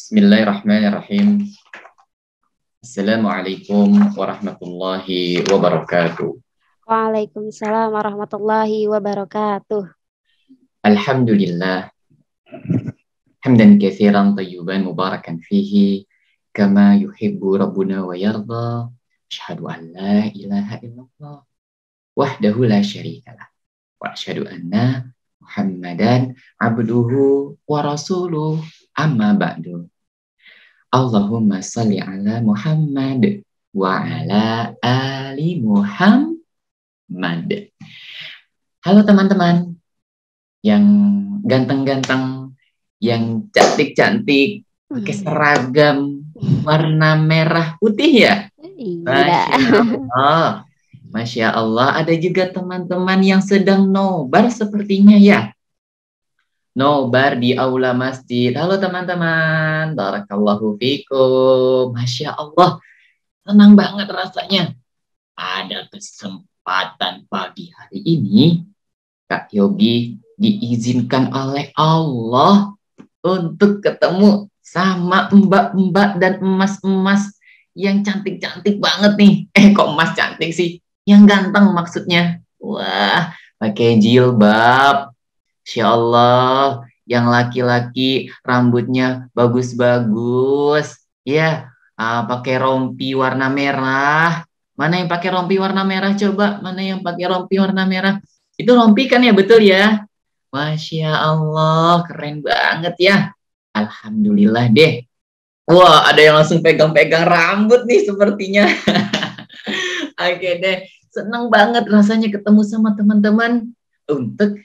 Bismillahirrahmanirrahim. Assalamualaikum warahmatullahi wabarakatuh. Waalaikumsalam warahmatullahi wabarakatuh. Alhamdulillah. Hamdan katsiran tayyiban mubarakan fihi kama yuhibbu rabbuna wa yarda. Asyhadu an la ilaha illallah wahdahu la syarikalah wa asyhadu anna Muhammadan abduhu wa rasuluh. Amma ba'du. Allahumma salli ala Muhammad wa ala ali Muhammad. Halo teman-teman yang ganteng-ganteng, yang cantik-cantik, pakai seragam warna merah putih ya? Iya. Masya Allah, ada juga teman-teman yang sedang nobar sepertinya ya. Nobar di aula masjid. Halo teman-teman, barakallahu fikum. Masya Allah, senang banget rasanya. Ada kesempatan pagi hari ini, Kak Yogi diizinkan oleh Allah untuk ketemu sama mbak-mbak dan emas-emas yang cantik-cantik banget nih. Kok emas cantik sih? Yang ganteng maksudnya. Wah, pakai jilbab. Insya Allah, yang laki-laki rambutnya bagus-bagus, ya, pakai rompi warna merah. Mana yang pakai rompi warna merah? Coba, mana yang pakai rompi warna merah? Itu rompi kan ya, betul ya? Masya Allah, keren banget ya. Alhamdulillah deh. Wah, ada yang langsung pegang-pegang rambut nih sepertinya. Oke deh, senang banget rasanya ketemu sama teman-teman untuk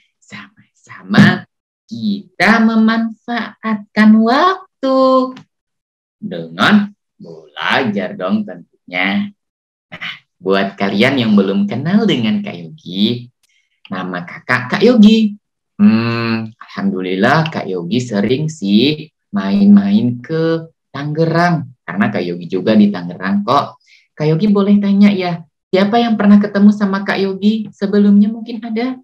sama kita memanfaatkan waktu dengan belajar dong tentunya. Nah, buat kalian yang belum kenal dengan Kak Yogi, nama kakak Kak Yogi. Alhamdulillah Kak Yogi sering sih main-main ke Tangerang, karena Kak Yogi juga di Tangerang kok. Kak Yogi boleh tanya ya, siapa yang pernah ketemu sama Kak Yogi sebelumnya? Mungkin ada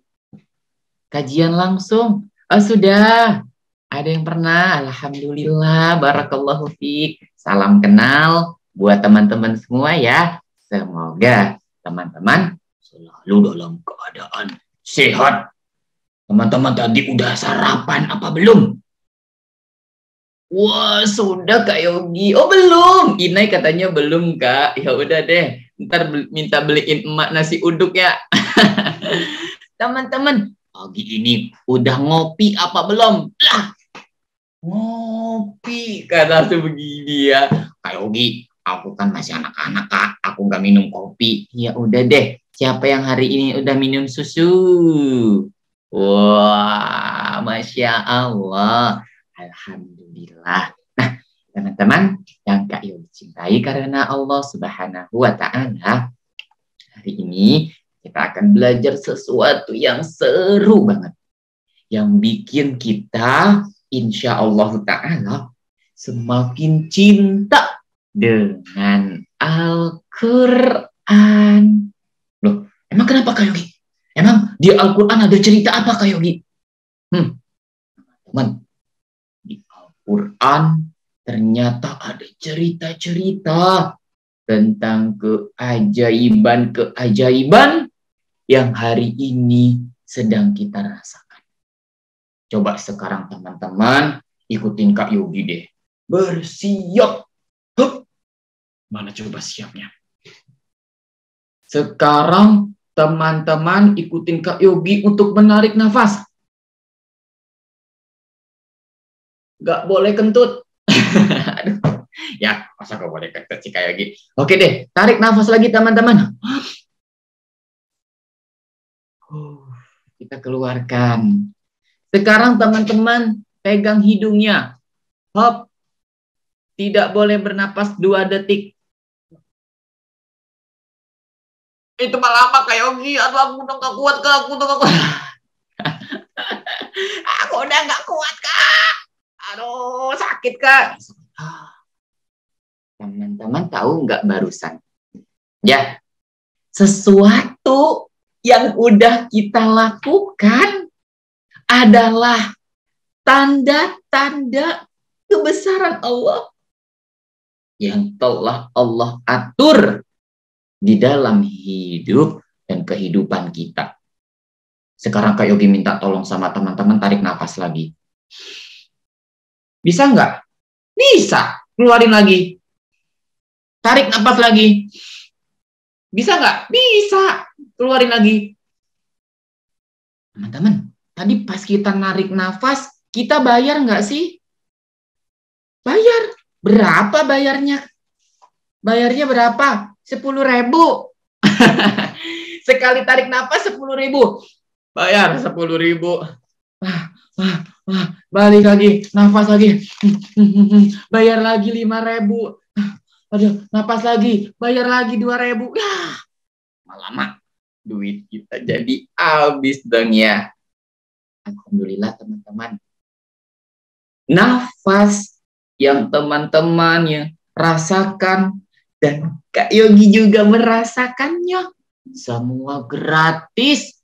kajian langsung. Oh, sudah. Ada yang pernah? Alhamdulillah, barakallahu fiik. Salam kenal buat teman-teman semua ya. Semoga teman-teman selalu dalam keadaan sehat. Teman-teman tadi udah sarapan apa belum? Wah, sudah Kak Yogi. Oh, belum. Inai katanya belum, Kak. Ya udah deh. Ntar minta beliin emak nasi uduk ya. Teman-teman, pagi ini udah ngopi apa belum? Lah, ngopi kata begini ya. Kak Yogi, aku kan masih anak-anak Kak, aku gak minum kopi. Ya udah deh, siapa yang hari ini udah minum susu? Wah, Masya Allah. Alhamdulillah. Nah, teman-teman yang Kak Yogi cintai karena Allah Subhanahu wa Ta'ala, hari ini kita akan belajar sesuatu yang seru banget. Yang bikin kita insya Allah Ta'ala semakin cinta dengan Al-Quran. Loh, emang kenapa Kak Yogi? Emang di Al-Quran ada cerita apa Kak Yogi? Teman, di Al-Quran ternyata ada cerita-cerita tentang keajaiban-keajaiban yang hari ini sedang kita rasakan. Coba sekarang teman-teman ikutin Kak Yogi deh. Bersiap. Hup. Mana coba siapnya? Sekarang teman-teman ikutin Kak Yogi untuk menarik nafas. Gak boleh kentut. Aduh. Ya, masa gak boleh kentut sih Kak Yogi. Oke deh, tarik nafas lagi teman-teman. Kita keluarkan. Sekarang teman-teman pegang hidungnya. Hop. Tidak boleh bernapas 2 detik. Itu malah lama Kak Yogi. Aduh, aku udah gak kuat Kak. Aku udah gak kuat Kak. Aduh, sakit Kak. Teman-teman tahu nggak barusan? Ya, sesuatu yang udah kita lakukan adalah tanda-tanda kebesaran Allah yang telah Allah atur di dalam hidup dan kehidupan kita. Sekarang Kak Yogi minta tolong sama teman-teman tarik nafas lagi. Bisa nggak? Bisa. Keluarin lagi. Tarik nafas lagi. Bisa nggak? Bisa. Keluarin lagi. Teman-teman, tadi pas kita narik nafas, kita bayar nggak sih? Bayar. Berapa bayarnya? Bayarnya berapa? 10.000. Sekali tarik nafas 10.000. Bayar 10.000. Balik lagi, nafas lagi. Bayar lagi 5.000. Aduh, nafas lagi, bayar lagi 2.000. Lama duit kita jadi habis dong ya. Alhamdulillah teman-teman. Nafas yang teman-teman yang rasakan dan Kak Yogi juga merasakannya. Semua gratis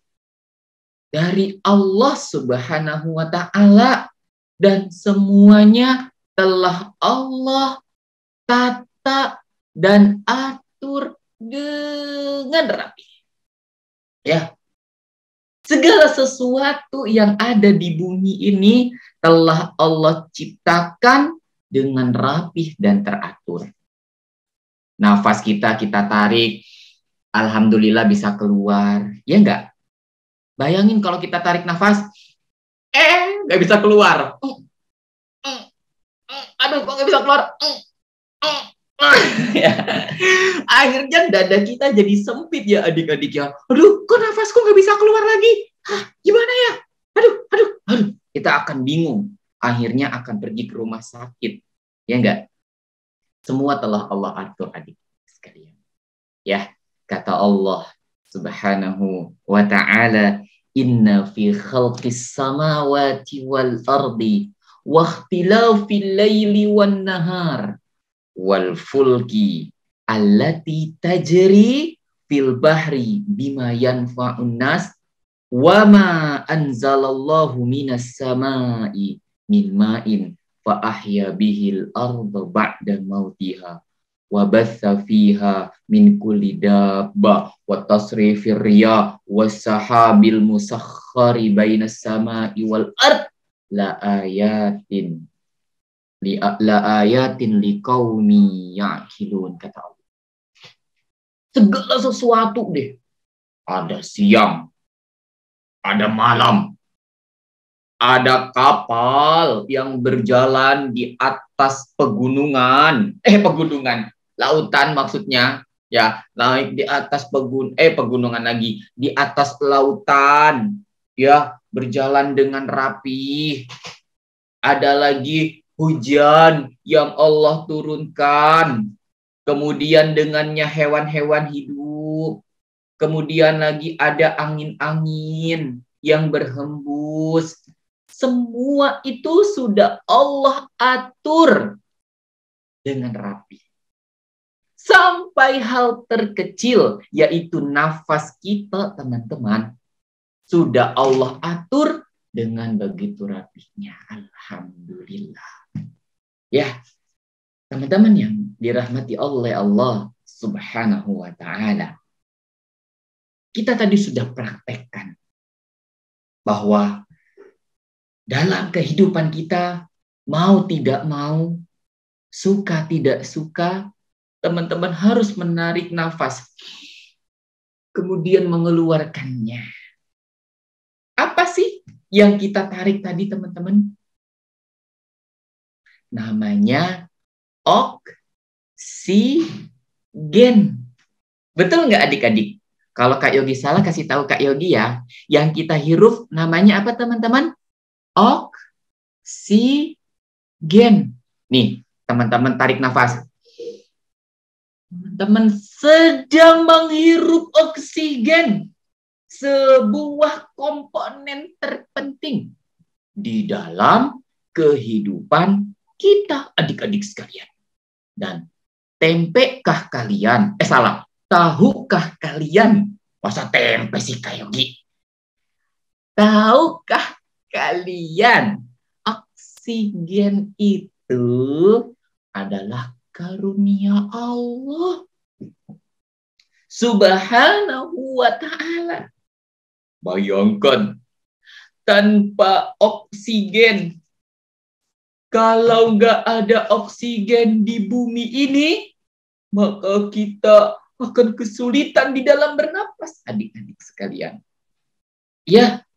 dari Allah Subhanahu wa Ta'ala, dan semuanya telah Allah tata dan atur dengan rapi. Ya. Segala sesuatu yang ada di bumi ini telah Allah ciptakan dengan rapih dan teratur. Nafas kita tarik, alhamdulillah bisa keluar. Ya enggak? Bayangin kalau kita tarik nafas, nggak bisa keluar. Aduh, kok nggak bisa keluar? Akhirnya dada kita jadi sempit ya adik-adik ya. Aduh, kok nafasku nggak bisa keluar lagi? Gimana ya? Aduh. Kita akan bingung. Akhirnya akan pergi ke rumah sakit. Ya enggak? Semua telah Allah atur adik sekalian. Ya, kata Allah Subhanahu wa Ta'ala, inna fi khalqis samawati wal ardi wa ikhtilafil laili wan nahar wal fulki allati tajri fil bahri bima yanfa'un nas wa ma anzalallahu minas samai min ma'in fa ahya bihil arda ba'da mautiha wa batha fiha min kulli dabba wa tasrifir riyah was sahabil musakhkhari bainas samai wal ard la ayatin liqaumi ya'qilun, kata Allah. Segala sesuatu deh. Ada siang, ada malam, ada kapal yang berjalan di atas pegunungan, lautan maksudnya, ya, naik di atas pegunungan lagi, di atas lautan, ya, berjalan dengan rapi. Ada lagi hujan yang Allah turunkan, kemudian dengannya hewan-hewan hidup, kemudian lagi ada angin-angin yang berhembus. Semua itu sudah Allah atur dengan rapi. Sampai hal terkecil, yaitu nafas kita, teman-teman, sudah Allah atur dengan begitu rapihnya. Alhamdulillah. Ya, teman-teman yang dirahmati oleh Allah Subhanahu wa Ta'ala. Kita tadi sudah praktekkan bahwa dalam kehidupan kita, mau tidak mau, suka tidak suka, teman-teman harus menarik nafas, kemudian mengeluarkannya. Apa sih yang kita tarik tadi, teman-teman? Namanya oksigen. Betul nggak adik-adik? Kalau Kak Yogi salah, kasih tahu Kak Yogi ya. Yang kita hirup namanya apa, teman-teman? Oksigen. Nih, teman-teman tarik nafas. Teman-teman sedang menghirup oksigen. Sebuah komponen terpenting di dalam kehidupan kita, adik-adik sekalian. Dan tempekah kalian? Tahukah kalian? Masa tempe sih Kak Yogi? Tahukah kalian oksigen itu adalah karunia Allah Subhanahu wa ta'ala. Bayangkan, tanpa oksigen, kalau nggak ada oksigen di bumi ini, maka kita akan kesulitan di dalam bernapas, adik-adik sekalian. Ya,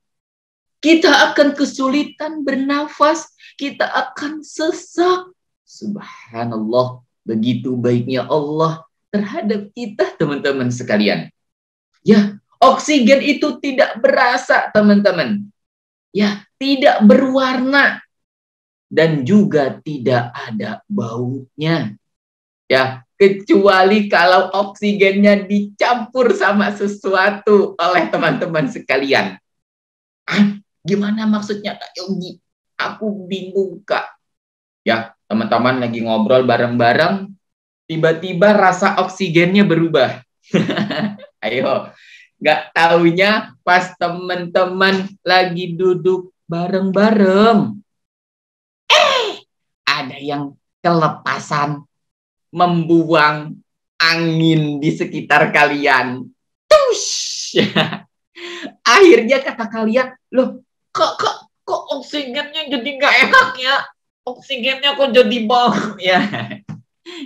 kita akan kesulitan bernafas, kita akan sesak. Subhanallah, begitu baiknya Allah terhadap kita, teman-teman sekalian. Ya, oksigen itu tidak berasa, teman-teman. Ya, tidak berwarna dan juga tidak ada baunya. Ya, kecuali kalau oksigennya dicampur sama sesuatu oleh teman-teman sekalian. Gimana maksudnya, Kak Yogi? Aku bingung, Kak. Ya, teman-teman lagi ngobrol bareng-bareng, tiba-tiba rasa oksigennya berubah. Ayo, nggak taunya pas teman-teman lagi duduk bareng-bareng, ada yang kelepasan membuang angin di sekitar kalian. Tush! Akhirnya kata kalian, loh, kok oksigennya jadi nggak enak ya? Oksigennya kok jadi bau ya?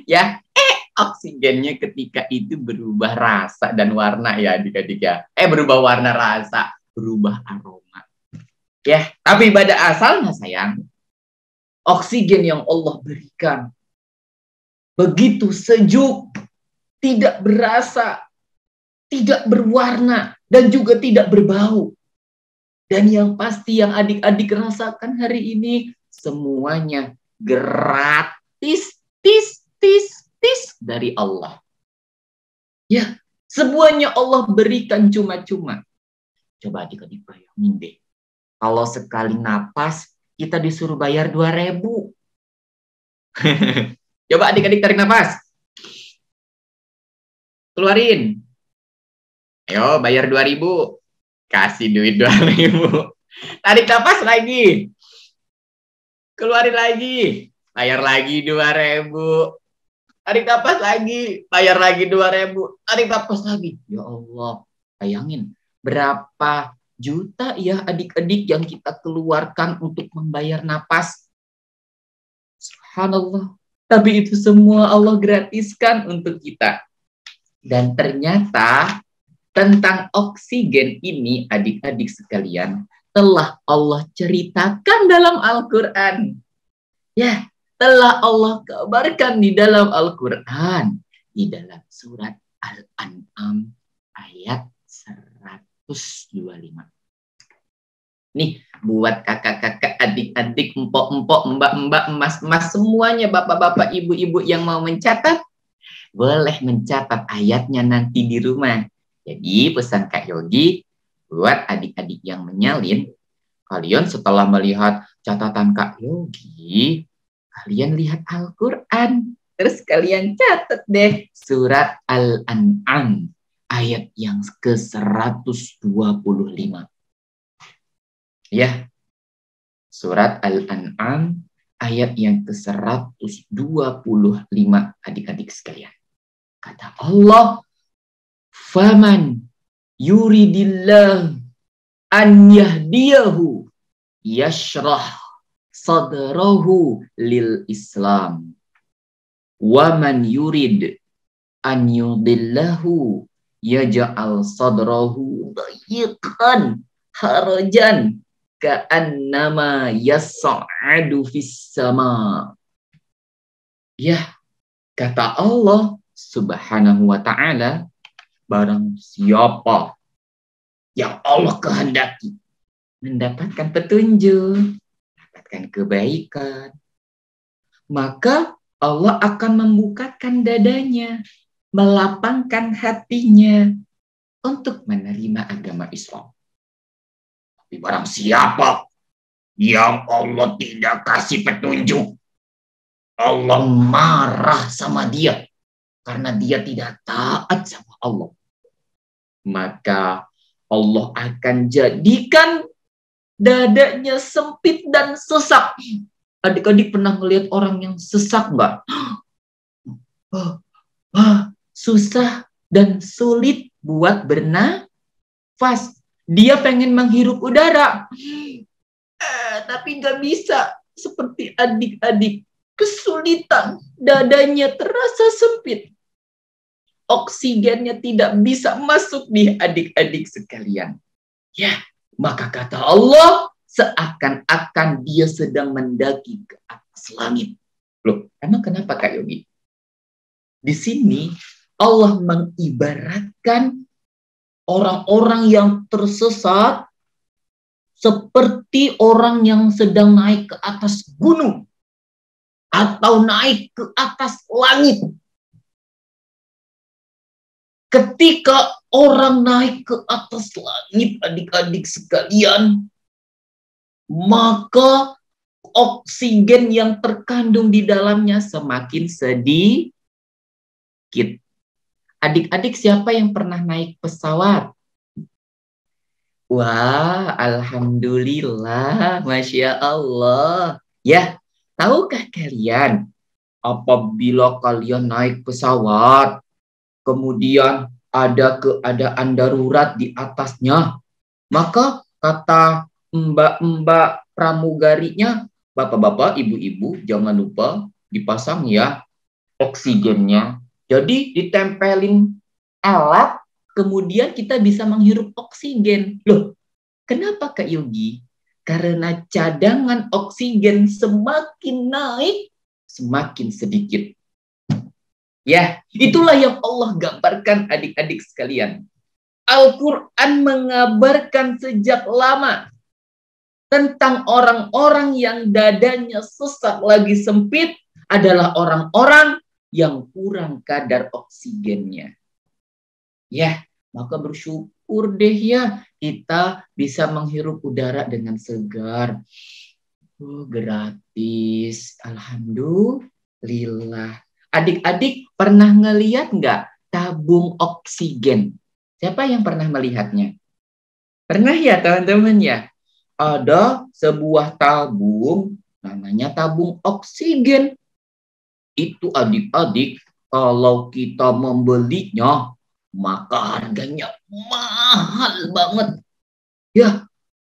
Ya, oksigennya ketika itu berubah rasa dan warna ya adik-adik ya. Berubah warna, rasa, berubah aroma. Ya, tapi pada asalnya sayang, oksigen yang Allah berikan begitu sejuk, tidak berasa, tidak berwarna, dan juga tidak berbau. Dan yang pasti yang adik-adik rasakan hari ini, semuanya gratis, tis dari Allah. Ya, semuanya Allah berikan cuma-cuma. Coba adik-adik bayangin deh, kalau sekali napas kita disuruh bayar 2.000. Coba adik-adik tarik napas. Keluarin. Ayo bayar 2.000. Kasih duit 2.000. Tarik napas lagi. Keluarin lagi. Bayar lagi 2.000. Tarik napas lagi. Bayar lagi 2.000. Tarik napas lagi. Ya Allah. Bayangin. Berapa juta ya adik-adik yang kita keluarkan untuk membayar napas. Subhanallah. Tapi itu semua Allah gratiskan untuk kita. Dan ternyata tentang oksigen ini adik-adik sekalian telah Allah ceritakan dalam Al-Quran. Ya, telah Allah kabarkan di dalam Al-Quran. Di dalam surat Al-An'am ayat 125. Nih, buat kakak-kakak, adik-adik, empok-empok, mbak-mbak, emas-emas, semuanya bapak-bapak, ibu-ibu yang mau mencatat, boleh mencatat ayatnya nanti di rumah. Jadi pesan Kak Yogi buat adik-adik yang menyalin, kalian setelah melihat catatan Kak Yogi, kalian lihat Al-Quran. Terus kalian catat deh surat Al-An'am ayat yang ke-125. Ya, surat Al-An'am ayat yang ke-125 adik-adik sekalian. Kata Allah, faman yuridillah an yahdiyahu yashrah sadrahu lil Islam. Waman yurid an yudillahu yaj'al sadrahu dayiqan harajan ka'annama yas'adu fis sama. Ya, kata Allah Subhanahu wa ta'ala, barang siapa yang Allah kehendaki mendapatkan petunjuk, mendapatkan kebaikan, maka Allah akan membukakan dadanya, melapangkan hatinya untuk menerima agama Islam. Tapi barang siapa yang Allah tidak kasih petunjuk, Allah marah sama dia karena dia tidak taat sama Allah. Maka Allah akan jadikan dadanya sempit dan sesak. Adik-adik pernah melihat orang yang sesak nggak? Susah dan sulit buat bernafas. Dia pengen menghirup udara, tapi nggak bisa. Seperti adik-adik, kesulitan, dadanya terasa sempit. Oksigennya tidak bisa masuk di adik-adik sekalian. Ya, maka kata Allah, seakan-akan dia sedang mendaki ke atas langit. Loh, emang kenapa Kak Yogi? Di sini Allah mengibaratkan orang-orang yang tersesat seperti orang yang sedang naik ke atas gunung atau naik ke atas langit. Ketika orang naik ke atas langit, adik-adik sekalian, maka oksigen yang terkandung di dalamnya semakin sedikit. Adik-adik siapa yang pernah naik pesawat? Wah, alhamdulillah, masya Allah. Ya, tahukah kalian apabila kalian naik pesawat, kemudian ada keadaan darurat di atasnya, maka kata mbak-mbak pramugarinya, bapak-bapak, ibu-ibu, jangan lupa dipasang ya oksigennya. Jadi ditempelin alat, kemudian kita bisa menghirup oksigen. Loh, kenapa Kak Yogi? Karena cadangan oksigen semakin naik, semakin sedikit. Ya, itulah yang Allah gambarkan adik-adik sekalian. Al-Quran mengabarkan sejak lama tentang orang-orang yang dadanya sesak lagi sempit adalah orang-orang yang kurang kadar oksigennya. Ya, maka bersyukur deh ya kita bisa menghirup udara dengan segar. Gratis. Alhamdulillah. Adik-adik pernah ngeliat nggak tabung oksigen? Siapa yang pernah melihatnya? Pernah ya teman-teman ya? Ada sebuah tabung, namanya tabung oksigen. Itu adik-adik, kalau kita membelinya, maka harganya mahal banget. Ya,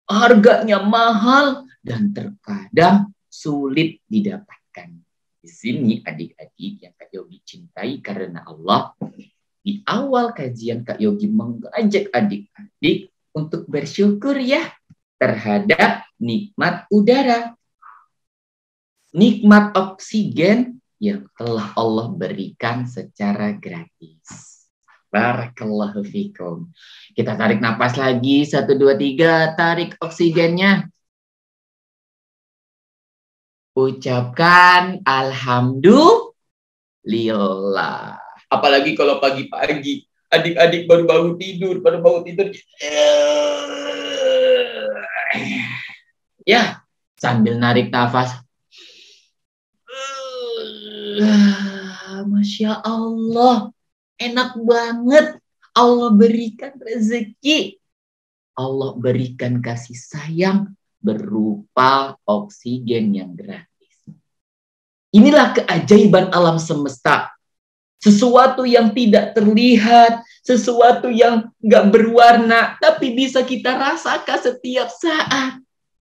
harganya mahal dan terkadang sulit didapatkan. Di sini adik-adik yang Kak Yogi cintai karena Allah, di awal kajian Kak Yogi mengajak adik-adik untuk bersyukur ya terhadap nikmat udara, nikmat oksigen yang telah Allah berikan secara gratis. Barakallahu fikum. Kita tarik napas lagi. 1, 2, 3. Tarik oksigennya. Ucapkan alhamdulillah. Apalagi kalau pagi-pagi. Adik-adik baru bangun tidur. Ya, sambil narik nafas. Masya Allah. Enak banget. Allah berikan rezeki. Allah berikan kasih sayang berupa oksigen yang gratis. Inilah keajaiban alam semesta. Sesuatu yang tidak terlihat, sesuatu yang nggak berwarna, tapi bisa kita rasakan setiap saat.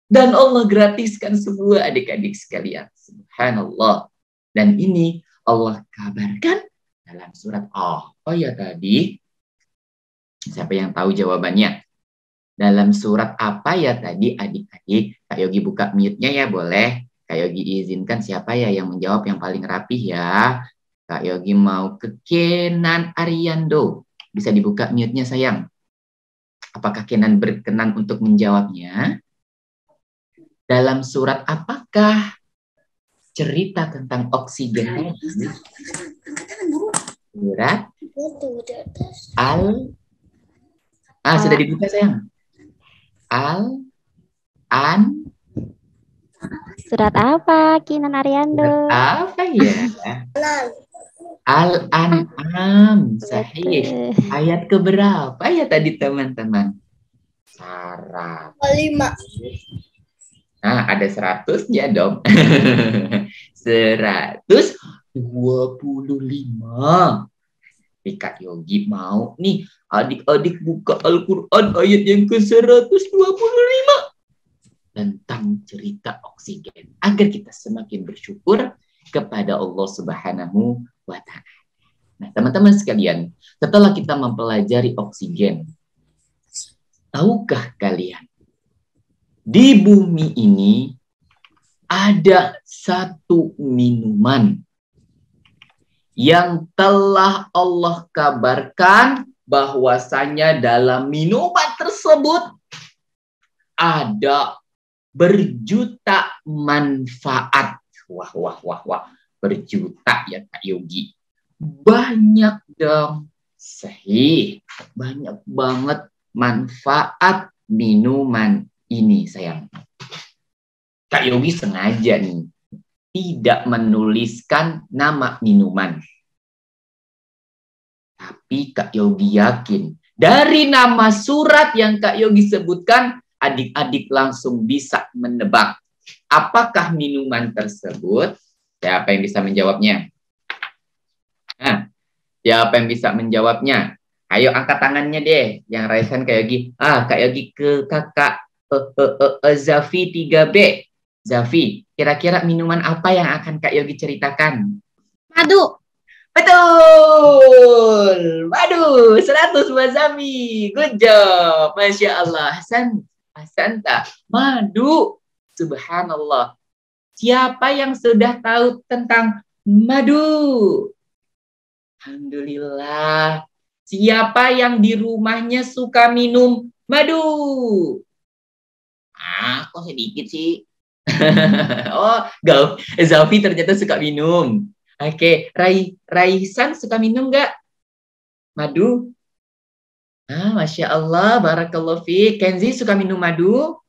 Dan Allah gratiskan semua adik-adik sekalian. Subhanallah. Dan ini Allah kabarkan dalam surat apa ya tadi? Siapa yang tahu jawabannya? Dalam surat apa ya tadi adik-adik? Kak Yogi buka mute-nya ya boleh. Kak Yogi izinkan siapa ya yang menjawab yang paling rapih ya. Kak Yogi mau ke Kenan Ariando. Bisa dibuka mute-nya sayang. Apakah Kenan berkenan untuk menjawabnya? Dalam surat apakah cerita tentang oksigen? Surat sudah dibuka sayang. Surat apa, Kinan Ariando? Apa ya? Al-An'am. Sahih. Ayat keberapa ya tadi teman-teman? Sarah. 5. Nah, ada 100-nya dong. 125. Kak Yogi mau nih adik-adik buka Al-Quran ayat yang ke-125 tentang cerita oksigen agar kita semakin bersyukur kepada Allah Subhanahu wa Ta'ala. Nah, teman-teman sekalian, setelah kita mempelajari oksigen, tahukah kalian di bumi ini ada satu minuman yang telah Allah kabarkan bahwasanya dalam minuman tersebut ada berjuta manfaat. Wah. Berjuta ya Kak Yogi. Banyak dong. Sahih. Banyak banget manfaat minuman ini sayang. Kak Yogi sengaja nih tidak menuliskan nama minuman. Tapi Kak Yogi yakin dari nama surat yang Kak Yogi sebutkan, adik-adik langsung bisa menebak apakah minuman tersebut. Siapa yang bisa menjawabnya? Nah, siapa yang bisa menjawabnya? Ayo angkat tangannya deh, yang raisan Kak Yogi. Kak Yogi ke kakak Zafi 3B. Zafi, kira-kira minuman apa yang akan Kak Yogi ceritakan? Madu. Betul. Madu, 100 buat Zafi. Good job. Masya Allah. Hasanta. Madu. Subhanallah. Siapa yang sudah tahu tentang madu? Alhamdulillah. Siapa yang di rumahnya suka minum madu? Kok sedikit sih? Oh, Zafi ternyata suka minum. Oke, Raisan suka minum nggak? Madu? Masya Allah, barakallahu fiik. Kenzi suka minum madu?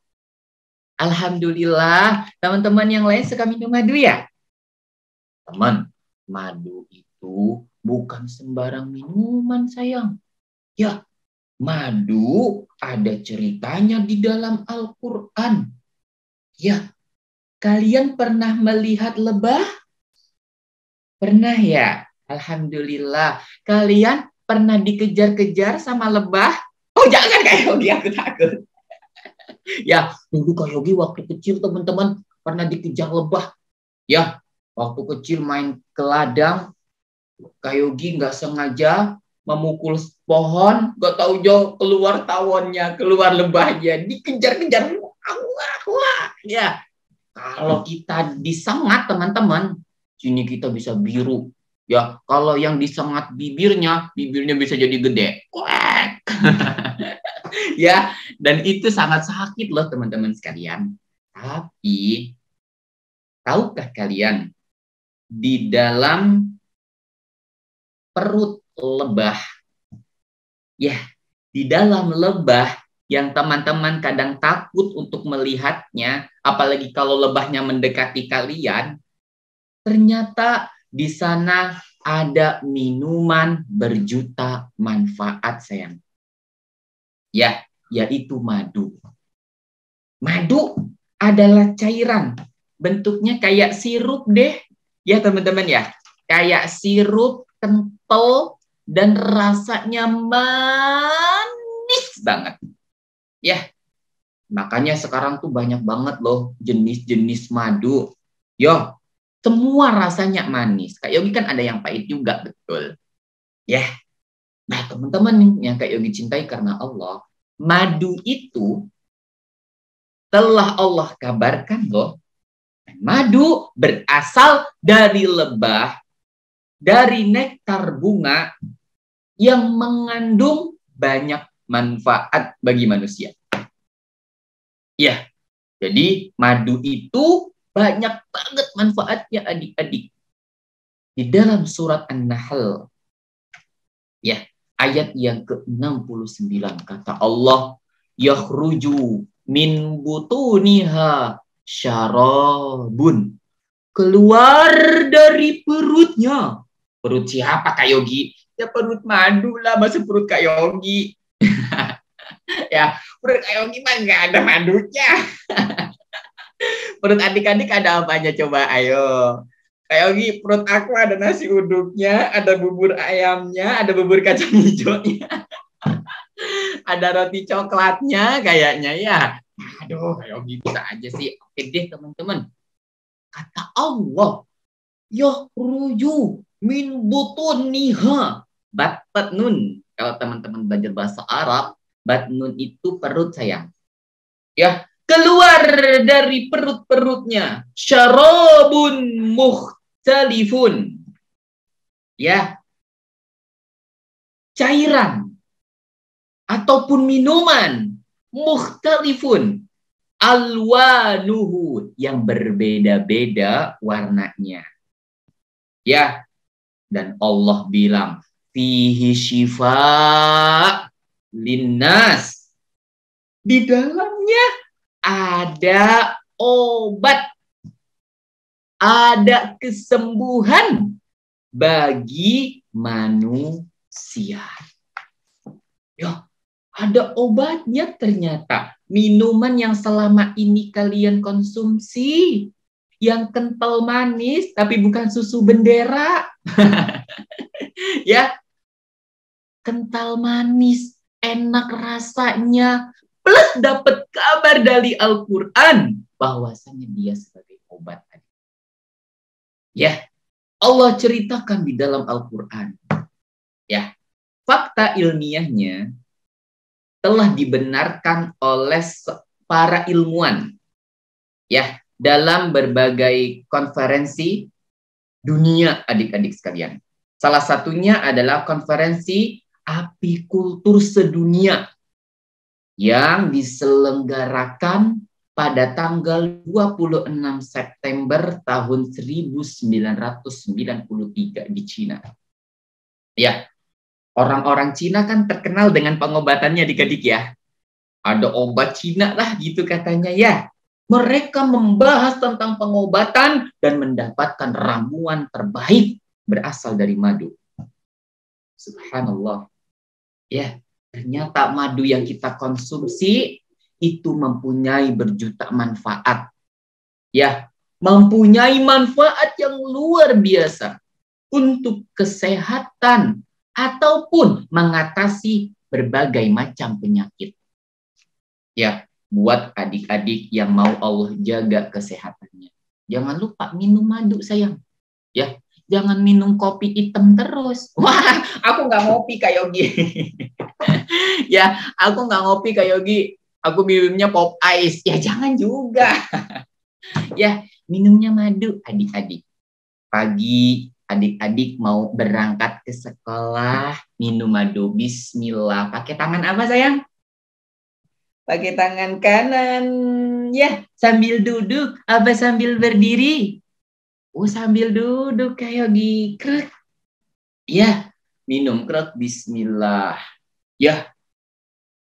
Alhamdulillah. Teman-teman yang lain suka minum madu ya? Teman, madu itu bukan sembarang minuman sayang. Ya, madu ada ceritanya di dalam Al-Quran. Ya, kalian pernah melihat lebah? Pernah ya? Alhamdulillah. Kalian pernah dikejar-kejar sama lebah? Oh, jangan Kak Yogi, aku takut. Ya, dulu Kak Yogi waktu kecil teman-teman pernah dikejar lebah. Ya, waktu kecil main ke ladang, Kak Yogi nggak sengaja memukul pohon, nggak tahu jauh keluar tawonnya, keluar lebahnya, dikejar-kejar. Wah. Ya, kalau kita disengat teman-teman, sini kita bisa biru. Ya, kalau yang disengat bibirnya bisa jadi gede. Kuek. Ya, dan itu sangat sakit loh teman-teman sekalian. Tapi, tahukah kalian di dalam perut lebah, ya, di dalam lebah yang teman-teman kadang takut untuk melihatnya, apalagi kalau lebahnya mendekati kalian, ternyata di sana ada minuman berjuta manfaat sayang. Ya, yaitu madu. Madu adalah cairan. Bentuknya kayak sirup deh. Ya teman-teman ya. Kayak sirup kental dan rasanya manis banget. Ya, makanya sekarang tuh banyak banget loh jenis-jenis madu. Yo, semua rasanya manis. Kak Yogi kan ada yang pahit juga, betul. Ya. Nah, teman-teman yang Kak Yogi cintai karena Allah, madu itu telah Allah kabarkan loh. Madu berasal dari lebah, dari nektar bunga yang mengandung banyak manfaat bagi manusia. Ya, jadi madu itu banyak banget manfaatnya adik-adik. Di dalam surat An-Nahl, ya, ayat yang ke-69 kata Allah, yakhruju min butuniha syarabun. Keluar dari perutnya. Perut siapa Kak Yogi? Ya perut madu lah, masuk perut Kak Yogi. Ya, perut Kak Yogi mah nggak ada madunya. Perut adik-adik ada apanya coba? Ayo. Kayak Yogi, perut aku ada nasi uduknya, ada bubur ayamnya, ada bubur kacang hijaunya, ada roti coklatnya kayaknya ya. Aduh, kayak Yogi bisa aja sih. Oke deh teman-teman. Kata Allah, yakhruju min butuniha batnun. Kalau teman-teman belajar bahasa Arab, batnun itu perut sayang. Ya, keluar dari perut-perutnya syarabun mukhtalifun. Ya, cairan ataupun minuman mukhtalifun alwanuhu yang berbeda-beda warnanya. Ya, dan Allah bilang fihi syifa linnas. Di dalamnya ada obat, ada kesembuhan bagi manusia. Ya, ada obatnya ternyata. Minuman yang selama ini kalian konsumsi, yang kental manis, tapi bukan susu bendera. Ya, kental manis, enak rasanya, plus dapat kabar dari Al-Quran bahwasanya dia sebagai obat. Ya, Allah ceritakan di dalam Al-Quran. Ya, fakta ilmiahnya telah dibenarkan oleh para ilmuwan. Ya, dalam berbagai konferensi dunia adik-adik sekalian. Salah satunya adalah konferensi apikultur sedunia yang diselenggarakan pada tanggal 26 September tahun 1993 di Cina. Ya, orang-orang Cina kan terkenal dengan pengobatannya adik-adik ya. Ada obat Cina lah gitu katanya ya. Mereka membahas tentang pengobatan dan mendapatkan ramuan terbaik berasal dari madu. Subhanallah. Ya, ternyata madu yang kita konsumsi itu mempunyai berjuta manfaat. Ya, mempunyai manfaat yang luar biasa untuk kesehatan ataupun mengatasi berbagai macam penyakit. Ya, buat adik-adik yang mau Allah jaga kesehatannya. Jangan lupa minum madu sayang. Ya, jangan minum kopi hitam terus. Wah, aku nggak ngopi kayak Yogi. Ya, aku nggak ngopi kayak Yogi. Aku minumnya pop ice. Ya, jangan juga. Ya, minumnya madu adik-adik. Pagi adik-adik mau berangkat ke sekolah, minum madu. Bismillah. Pakai tangan apa sayang? Pakai tangan kanan. Ya, sambil duduk apa sambil berdiri? Oh, sambil duduk kayak Yogi. Krek. Ya, minum krek. Bismillah. Ya,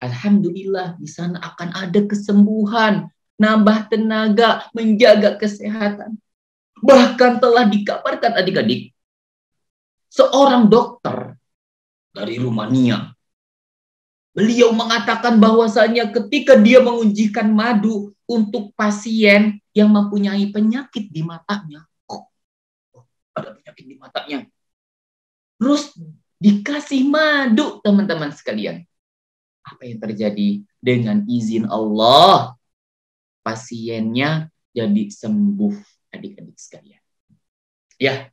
alhamdulillah di sana akan ada kesembuhan, nambah tenaga, menjaga kesehatan. Bahkan telah dikabarkan adik-adik, seorang dokter dari Rumania, beliau mengatakan bahwasanya ketika dia mengujikan madu untuk pasien yang mempunyai penyakit di matanya, ada penyakit di matanya, terus dikasih madu teman-teman sekalian. Apa yang terjadi? Dengan izin Allah, pasiennya jadi sembuh adik-adik sekalian. Ya,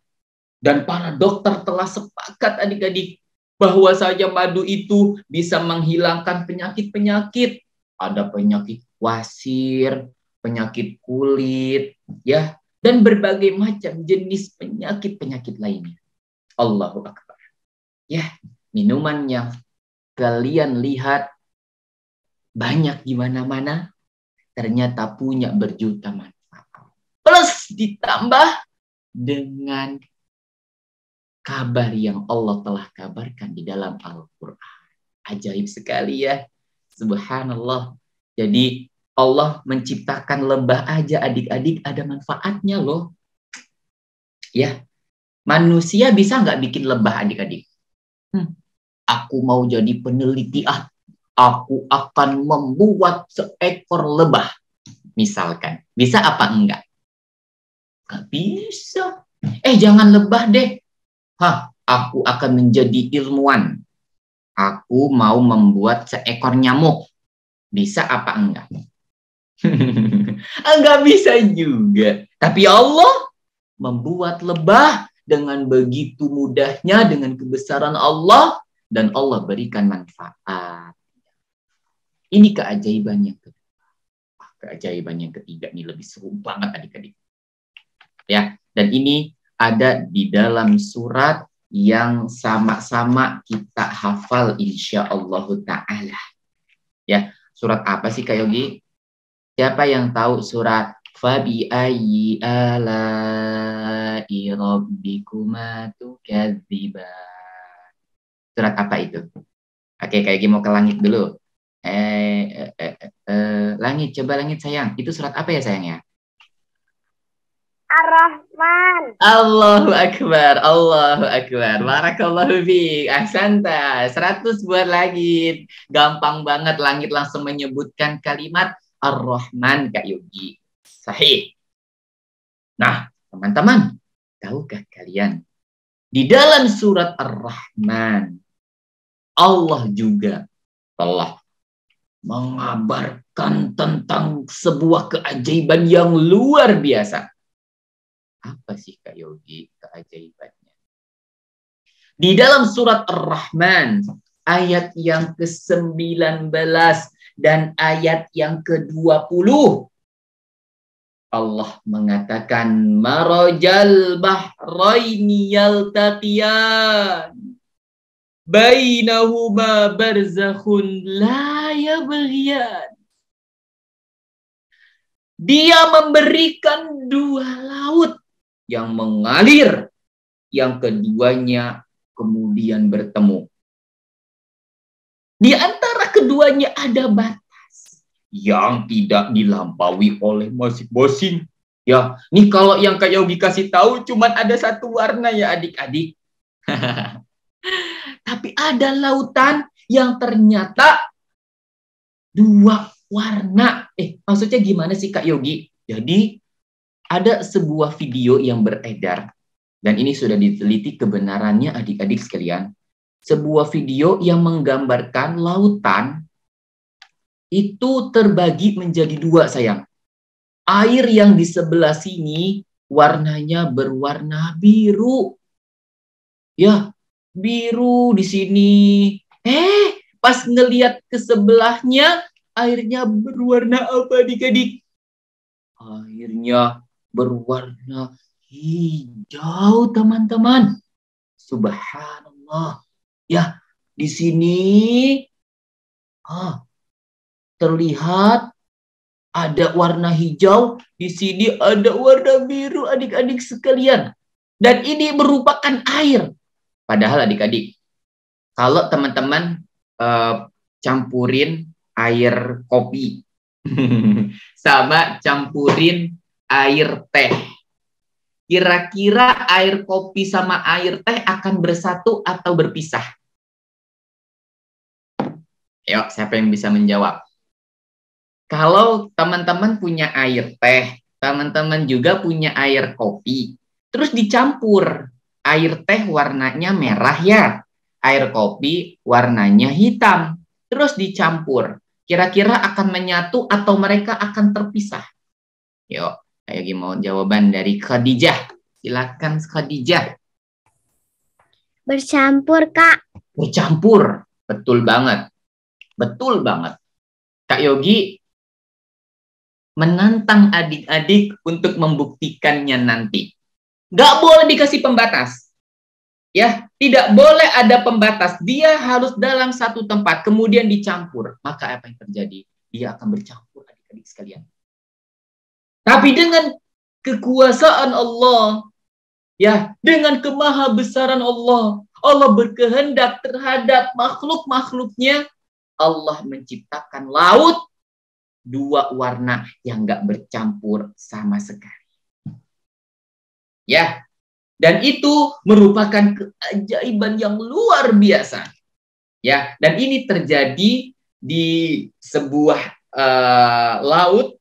dan para dokter telah sepakat adik-adik bahwa saja madu itu bisa menghilangkan penyakit-penyakit. Ada penyakit wasir, penyakit kulit, ya, dan berbagai macam jenis penyakit-penyakit lainnya. Allahu Akbar. Ya, minuman yang kalian lihat banyak di mana-mana, ternyata punya berjuta manfaat. Plus ditambah dengan kabar yang Allah telah kabarkan di dalam Al-Quran. Ajaib sekali ya. Subhanallah. Jadi Allah menciptakan lebah aja adik-adik ada manfaatnya loh. Ya, manusia bisa nggak bikin lebah adik-adik? Aku mau jadi peneliti, aku akan membuat seekor lebah. misalkan. Bisa apa enggak? Gak bisa. Jangan lebah deh. Aku akan menjadi ilmuwan. Aku mau membuat seekor nyamuk. Bisa apa enggak? Enggak bisa juga. Tapi Allah membuat lebah dengan begitu mudahnya, dengan kebesaran Allah, dan Allah berikan manfaat. Ini keajaiban yang kedua. Keajaiban yang ketiga ini lebih seru banget adik-adik. Ya, dan ini ada di dalam surat yang sama-sama kita hafal insya Allah Ta'ala. Ya, surat apa sih Kak Yogi? Siapa yang tahu surat Fabi ayyi ala'i rabbikuma tukadziban? Surat apa itu? Oke, Kak Yogi mau ke langit dulu. Langit, coba langit sayang. Itu surat apa ya sayang ya? Ar-Rahman. Allahu Akbar, Allahu Akbar. Barakallahu fiik. Ahsanta. 100 buat langit. Gampang banget langit langsung menyebutkan kalimat Ar-Rahman Kak Yogi. Sahih. Nah, teman-teman, tahukah kalian di dalam surat Ar-Rahman Allah juga telah mengabarkan tentang sebuah keajaiban yang luar biasa. Apa sih Kak Yogi keajaibannya? Di dalam surat Ar-Rahman, ayat yang ke-19 dan ayat yang ke-20, Allah mengatakan, Marajal bahraini yaltaqiyan, bainahuma barzakhun la yabghiyan. Dia memberikan dua laut yang mengalir, yang keduanya kemudian bertemu. Di antara keduanya ada batas yang tidak dilampaui oleh masing-masing. Ya, nih kalau yang Kak Yogi kasih tahu cuman ada satu warna ya adik-adik. Tapi ada lautan yang ternyata dua warna. Maksudnya gimana sih Kak Yogi? Jadi ada sebuah video yang beredar, dan ini sudah diteliti kebenarannya adik-adik sekalian. Sebuah video yang menggambarkan lautan itu terbagi menjadi dua sayang. Air yang di sebelah sini warnanya berwarna biru. Ya, biru di sini. Pas ngelihat ke sebelahnya, airnya berwarna apa adik-adik? Airnya berwarna hijau, teman-teman. Subhanallah. Ya, di sini terlihat ada warna hijau, di sini ada warna biru, adik-adik sekalian. Dan ini merupakan air. Padahal adik-adik, kalau teman-teman campurin air kopi sama campurin air teh, kira-kira air kopi sama air teh akan bersatu atau berpisah? Yuk, siapa yang bisa menjawab? Kalau teman-teman punya air teh, teman-teman juga punya air kopi, terus dicampur, air teh warnanya merah ya, air kopi warnanya hitam, terus dicampur, kira-kira akan menyatu atau mereka akan terpisah? Yuk, ayo mau jawaban dari Khadijah. Silakan Khadijah. Bercampur, Kak. Bercampur, betul banget. Betul banget. Kak Yogi menantang adik-adik untuk membuktikannya nanti. Gak boleh dikasih pembatas. Ya, tidak boleh ada pembatas. Dia harus dalam satu tempat, kemudian dicampur. Maka apa yang terjadi? Dia akan bercampur adik-adik sekalian. Tapi dengan kekuasaan Allah, ya, dengan kemahabesaran Allah, Allah berkehendak terhadap makhluk-makhluknya, Allah menciptakan laut dua warna yang gak bercampur sama sekali. Ya, dan itu merupakan keajaiban yang luar biasa. Ya, dan ini terjadi di sebuah laut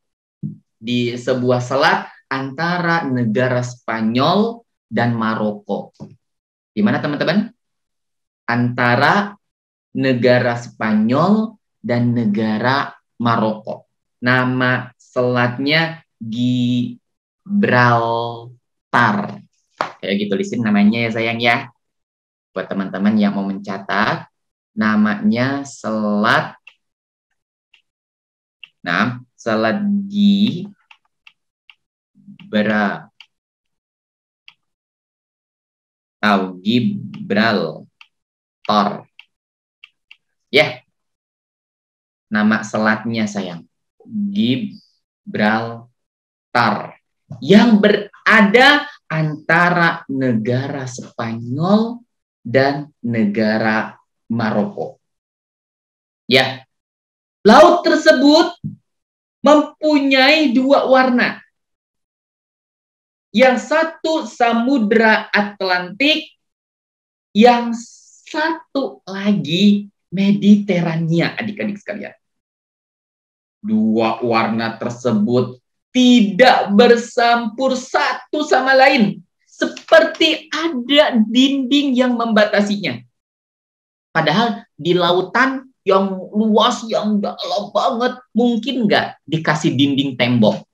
di sebuah selat antara negara Spanyol dan Maroko. Di mana teman-teman? Antara negara Spanyol dan negara Maroko. Nama selatnya Gibraltar. Kayak gitu lisin namanya ya sayang ya. Buat teman-teman yang mau mencatat, namanya selat. Nah, selat Gibraltar. Ya, nama selatnya sayang. Gibraltar. Yang berada antara negara Spanyol dan negara Maroko. Ya, laut tersebut mempunyai dua warna. Yang satu Samudra Atlantik, yang satu lagi Mediterania, adik-adik sekalian. Dua warna tersebut tidak bersampur satu sama lain, seperti ada dinding yang membatasinya. Padahal di lautan yang luas, yang dalam banget, mungkin nggak dikasih dinding tembok.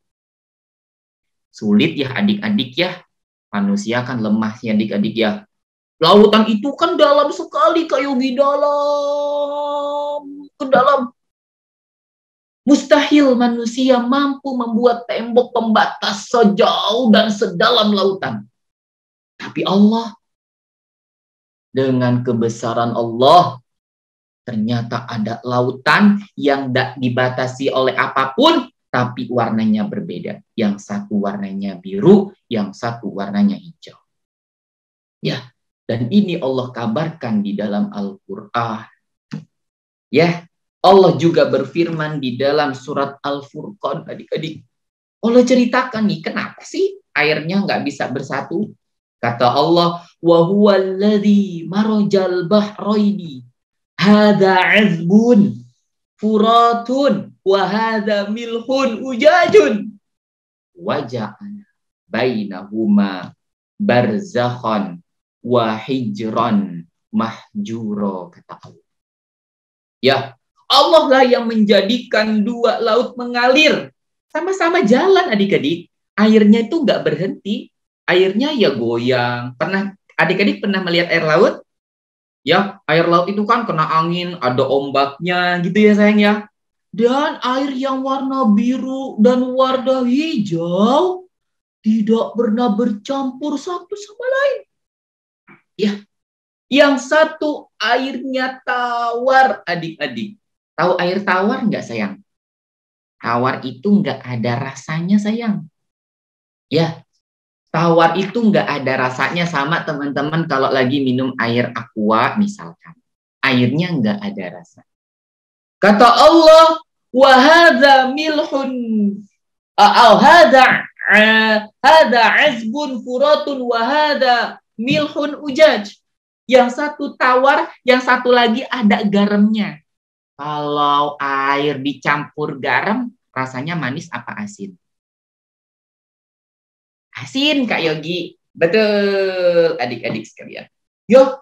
Sulit ya adik-adik ya. Manusia kan lemah ya adik-adik ya. Lautan itu kan dalam sekali, Kak Yogi, dalam. Ke dalam. Mustahil manusia mampu membuat tembok pembatas sejauh dan sedalam lautan. Tapi Allah, dengan kebesaran Allah, ternyata ada lautan yang tidak dibatasi oleh apapun, tapi warnanya berbeda. Yang satu warnanya biru, yang satu warnanya hijau. Ya, dan ini Allah kabarkan di dalam Al-Quran. Ya, Allah juga berfirman di dalam surat Al-Furqan, adik-adik. Allah ceritakan nih, kenapa sih airnya nggak bisa bersatu? Kata Allah, wa huwallazi marajal bahraini hadza azbun furatun wa hadza milhun ujajun wa ja'ala bainahuma barzakhan wa hijran mahjura, kata Allah. Ya, Allah lah yang menjadikan dua laut mengalir sama-sama jalan, adik-adik. Airnya itu nggak berhenti, airnya ya goyang. Adik-adik pernah melihat air laut? Ya, air laut itu kan kena angin, ada ombaknya gitu ya sayang ya. Dan air yang warna biru dan warna hijau tidak pernah bercampur satu sama lain. Ya, yang satu airnya tawar, adik-adik. Tahu air tawar nggak sayang? Tawar itu nggak ada rasanya sayang. Ya, tawar itu nggak ada rasanya, sama teman-teman kalau lagi minum air aqua misalkan. Airnya nggak ada rasa. Kata Allah, wa hadza milhun hadza azbun furatun wa hadza milhun ujaj. Yang satu tawar, yang satu lagi ada garamnya. Kalau air dicampur garam, rasanya manis apa asin? Asin, Kak Yogi. Betul, adik-adik sekalian. Yo,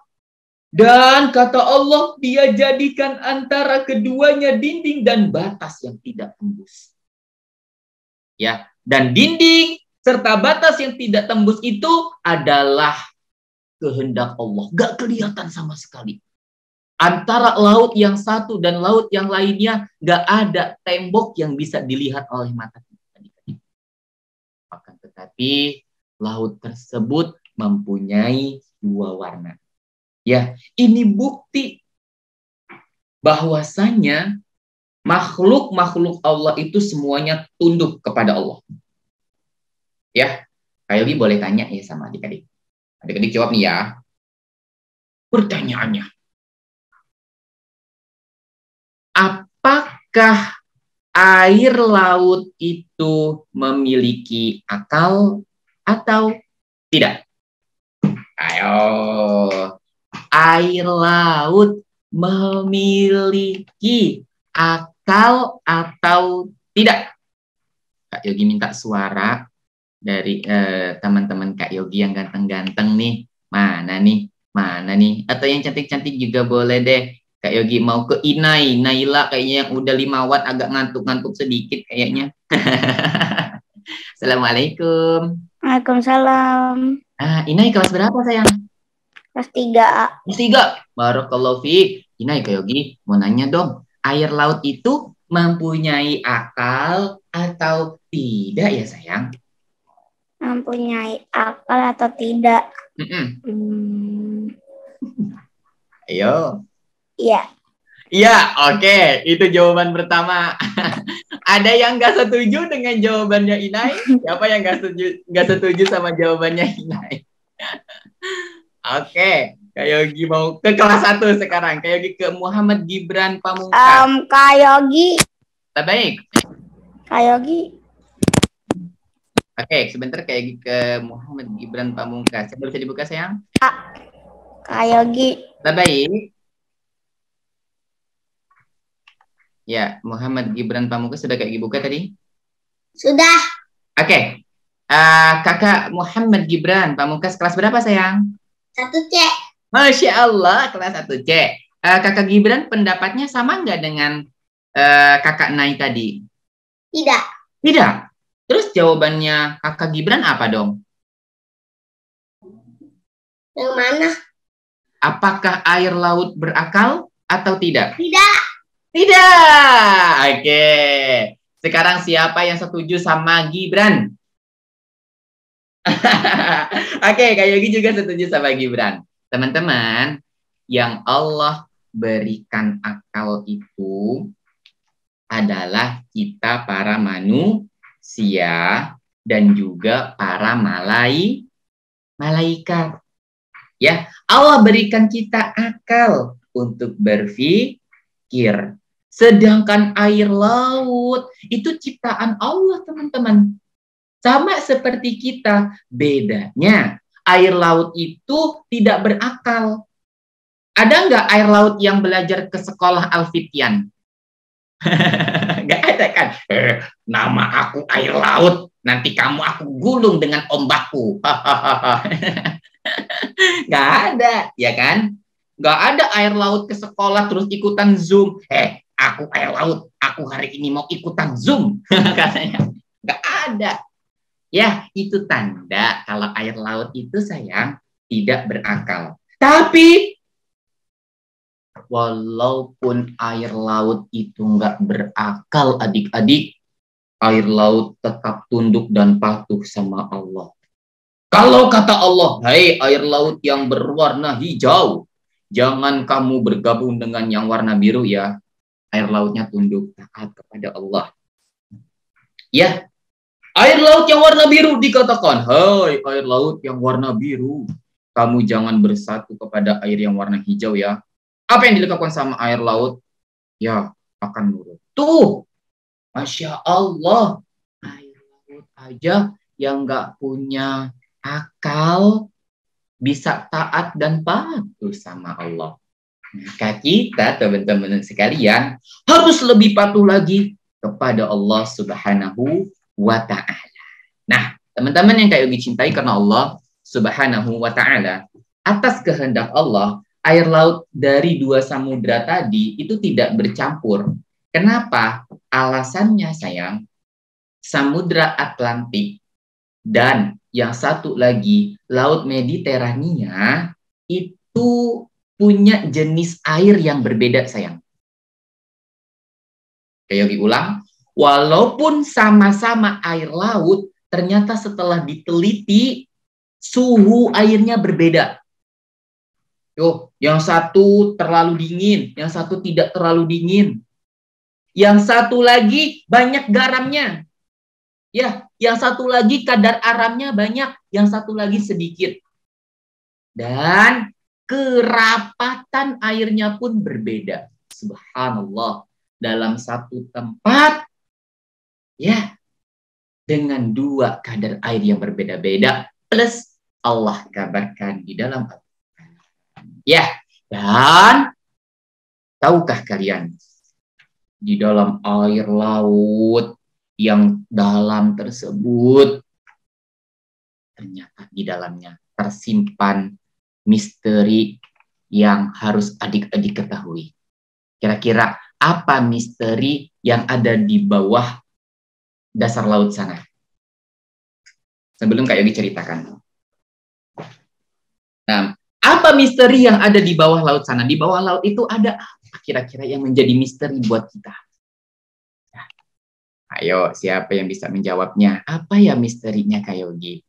dan kata Allah, Dia jadikan antara keduanya dinding dan batas yang tidak tembus. Ya, dan dinding serta batas yang tidak tembus itu adalah kehendak Allah. Gak kelihatan sama sekali. Antara laut yang satu dan laut yang lainnya gak ada tembok yang bisa dilihat oleh mata kita. Akan tetapi laut tersebut mempunyai dua warna. Ya, ini bukti bahwasanya makhluk-makhluk Allah itu semuanya tunduk kepada Allah. Ya, Kak Yogi boleh tanya ya sama adik-adik. Adik-adik jawab nih ya. Pertanyaannya, apakah air laut itu memiliki akal atau tidak? Ayo, air laut memiliki akal atau tidak? Kak Yogi minta suara dari teman-teman Kak Yogi yang ganteng-ganteng nih. Mana nih? Mana nih? Atau yang cantik-cantik juga boleh deh. Kak Yogi mau ke Inai, Naila kayaknya yang udah 5 watt agak ngantuk-ngantuk sedikit kayaknya. Assalamualaikum. Waalaikumsalam. Inai kelas berapa sayang? Kelas 3A. Kelas 3. Barakallahu fiik. Inai Kak Yogi mau nanya dong. Air laut itu mempunyai akal atau tidak ya sayang? Mempunyai akal atau tidak? Mm-mm. Hmm, Ayo. Iya. Iya, oke. Itu jawaban pertama. Ada yang nggak setuju dengan jawabannya Inai? Siapa yang nggak setuju sama jawabannya Inai? Oke. Kak Yogi mau ke kelas 1 sekarang. Kak Yogi ke Muhammad Gibran Pamungkas. Kak Yogi. Baik. Kak Yogi. Oke, sebentar Kak Yogi ke Muhammad Gibran Pamungkas. Coba bisa dibuka sayang? Kak Yogi. Baik. Ya, Muhammad Gibran Pamungkas sudah Kak Yogi buka tadi? Sudah. Oke. Kakak Muhammad Gibran Pamungkas kelas berapa sayang? 1C. Masya Allah, kelas 1C. Kakak Gibran pendapatnya sama nggak dengan kakak Nai tadi? Tidak. Tidak. Terus jawabannya kakak Gibran apa dong? Yang mana? Apakah air laut berakal atau tidak? Tidak. Tidak. Oke. Sekarang siapa yang setuju sama Gibran? Oke, Kak Yogi juga setuju sama Gibran. Teman-teman, yang Allah berikan akal itu adalah kita para manusia dan juga para malaikat. Ya, Allah berikan kita akal untuk berpikir. Sedangkan air laut itu ciptaan Allah, teman-teman. Sama seperti kita, bedanya air laut itu tidak berakal. Ada nggak air laut yang belajar ke sekolah Alfitian? Nggak ada kan? Nama aku air laut, nanti kamu aku gulung dengan ombakku. Nggak ada, ya kan? Nggak ada air laut ke sekolah terus ikutan Zoom. Aku air laut, aku hari ini mau ikutan Zoom. Katanya. Nggak ada. Ya, itu tanda kalau air laut itu sayang tidak berakal. Tapi walaupun air laut itu nggak berakal adik-adik, air laut tetap tunduk dan patuh sama Allah. Kalau kata Allah, hai air laut yang berwarna hijau, jangan kamu bergabung dengan yang warna biru ya. Air lautnya tunduk taat kepada Allah. Ya, air laut yang warna biru dikatakan, hai air laut yang warna biru, kamu jangan bersatu kepada air yang warna hijau ya. Apa yang dilakukan sama air laut? Ya, akan nurut. Tuh, Masya Allah, air laut aja yang nggak punya akal bisa taat dan patuh sama Allah. Maka kita, teman-teman sekalian, harus lebih patuh lagi kepada Allah Subhanahu wa Ta'ala. Nah, teman-teman yang Kak Yogi cintai karena Allah Subhanahu wa Ta'ala, atas kehendak Allah, air laut dari 2 samudra tadi itu tidak bercampur. Kenapa? Alasannya sayang, Samudra Atlantik dan yang satu lagi Laut Mediterania itu punya jenis air yang berbeda sayang. Kayak diulang, walaupun sama-sama air laut, ternyata setelah diteliti suhu airnya berbeda. Yang satu terlalu dingin, yang satu tidak terlalu dingin. Yang satu lagi banyak garamnya. Ya, yang satu lagi kadar aramnya banyak, yang satu lagi sedikit. Dan kerapatan airnya pun berbeda. Subhanallah. Dalam satu tempat, ya, dengan 2 kadar air yang berbeda-beda, plus Allah kabarkan di dalam Al-Quran. Ya, dan tahukah kalian, di dalam air laut yang dalam tersebut, ternyata di dalamnya tersimpan misteri yang harus adik-adik ketahui. Kira-kira apa misteri yang ada di bawah dasar laut sana? Sebelum Kak Yogi ceritakan. Nah, apa misteri yang ada di bawah laut sana? Di bawah laut itu ada apa kira-kira yang menjadi misteri buat kita? Nah, ayo, siapa yang bisa menjawabnya? Apa ya misterinya Kak Yogi?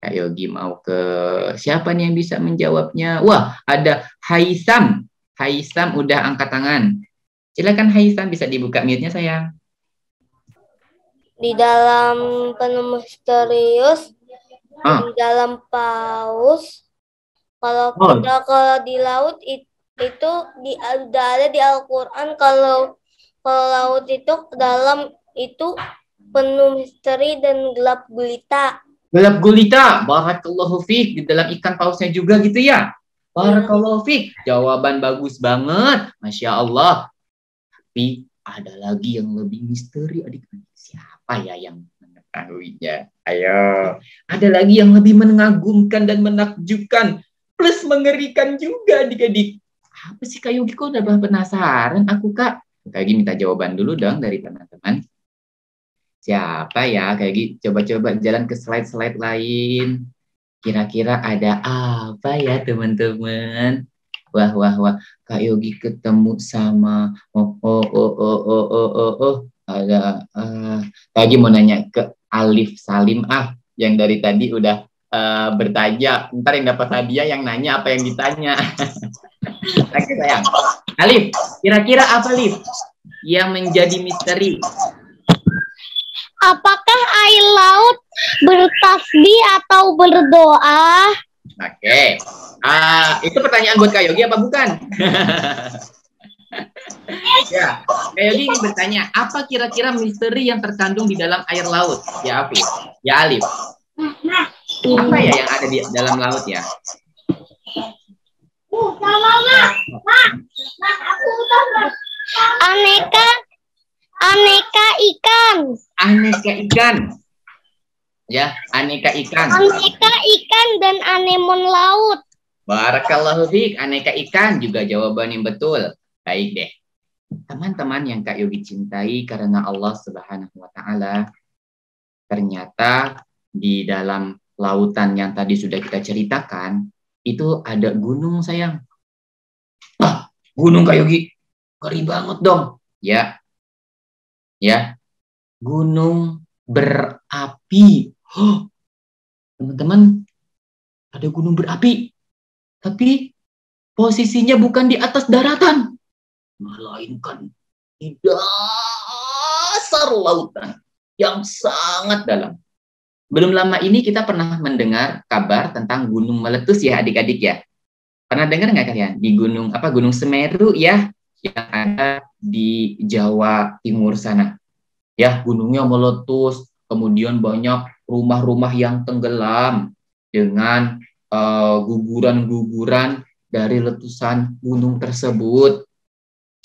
Kak Yogi mau ke siapa nih yang bisa menjawabnya? Wah, ada Haisam. Haisam udah angkat tangan. Silakan Haisam, bisa dibuka mute-nya sayang. Di dalam penuh misterius, di dalam paus. Kalau di laut itu udah ada di Al-Quran. Kalau laut itu dalam itu penuh misteri dan gelap gulita. Gelap gulita, barakallahu fiik, di dalam ikan pausnya juga gitu ya. Barakallahu fiik, jawaban bagus banget, Masya Allah. Tapi ada lagi yang lebih misteri adik-adik. Siapa ya yang mengetahuinya? Ayo, ada lagi yang lebih mengagumkan dan menakjubkan, plus mengerikan juga adik-adik. Apa sih Kak Yogi, kok udah penasaran aku Kak? Kak Yogi minta jawaban dulu dong dari teman-teman. Siapa ya? Kayak gitu. Coba-coba jalan ke slide-slide lain. Kira-kira ada apa ya teman-teman? Wah. Kak Yogi ketemu sama ada lagi mau nanya ke Alif Salim yang dari tadi udah bertanya. Ntar yang dapat hadiah yang nanya apa yang ditanya. Oke sayang. Alif, kira-kira apa Alif yang menjadi misteri? Apakah air laut bertasbih atau berdoa? Oke. Itu pertanyaan buat Kak Yogi apa bukan? Ya, Kak Yogi ingin bertanya, apa kira-kira misteri yang terkandung di dalam air laut? Ya, Afif. Ya, Alif. Apa ya yang ada di dalam laut ya? Aneka ikan. Aneka ikan. Ya, aneka ikan. Aneka ikan dan anemon laut. Barakallahu fiik, aneka ikan juga jawaban yang betul. Baik deh. Teman-teman yang Kak Yogi cintai karena Allah Subhanahu wa taala, ternyata di dalam lautan yang tadi sudah kita ceritakan, itu ada gunung sayang. Gunung Kak Yogi. Ngeri banget dong. Ya. Gunung berapi. Teman-teman, ada gunung berapi. Tapi posisinya bukan di atas daratan, melainkan di dasar lautan yang sangat dalam. Belum lama ini kita pernah mendengar kabar tentang gunung meletus ya adik-adik ya. Pernah dengar nggak kalian? Di Gunung Semeru ya, yang ada di Jawa Timur sana. Ya, gunungnya meletus, kemudian banyak rumah-rumah yang tenggelam dengan guguran-guguran dari letusan gunung tersebut.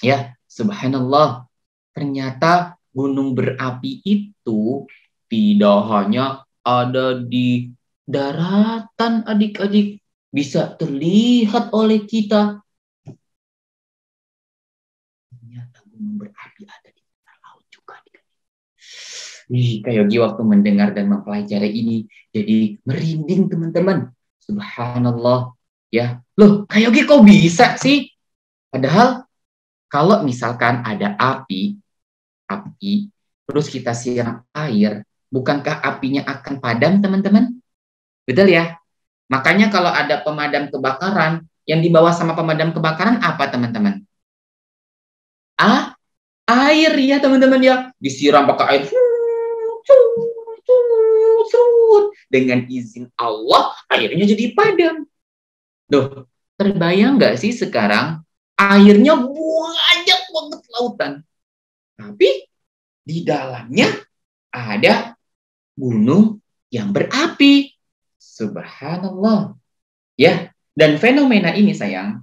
Ya, subhanallah. Ternyata gunung berapi itu tidak hanya ada di daratan adik-adik, bisa terlihat oleh kita. Ternyata gunung berapi ada di laut juga. Kak Yogi waktu mendengar dan mempelajari ini jadi merinding teman-teman. Subhanallah. Ya, loh Kak Yogi kok bisa sih? Padahal kalau misalkan ada api, terus kita siram air, bukankah apinya akan padam teman-teman? Betul ya? Makanya kalau ada pemadam kebakaran, yang dibawa sama pemadam kebakaran apa teman-teman? Air ya teman-teman ya. Disiram pakai air. Dengan izin Allah, airnya jadi padam. Loh, terbayang nggak sih sekarang airnya banyak banget lautan. Tapi di dalamnya ada gunung yang berapi. Subhanallah. Ya, dan fenomena ini sayang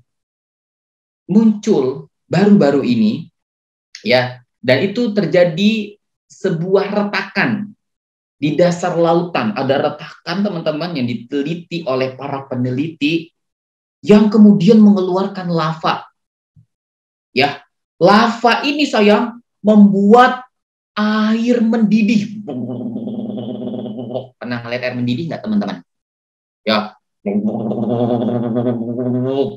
muncul baru-baru ini ya, dan itu terjadi sebuah retakan di dasar lautan. Ada retakan teman-teman yang diteliti oleh para peneliti yang kemudian mengeluarkan lava. Ya, lava ini sayang membuat air mendidih. Pernah ngeliat air mendidih nggak teman-teman? Ya,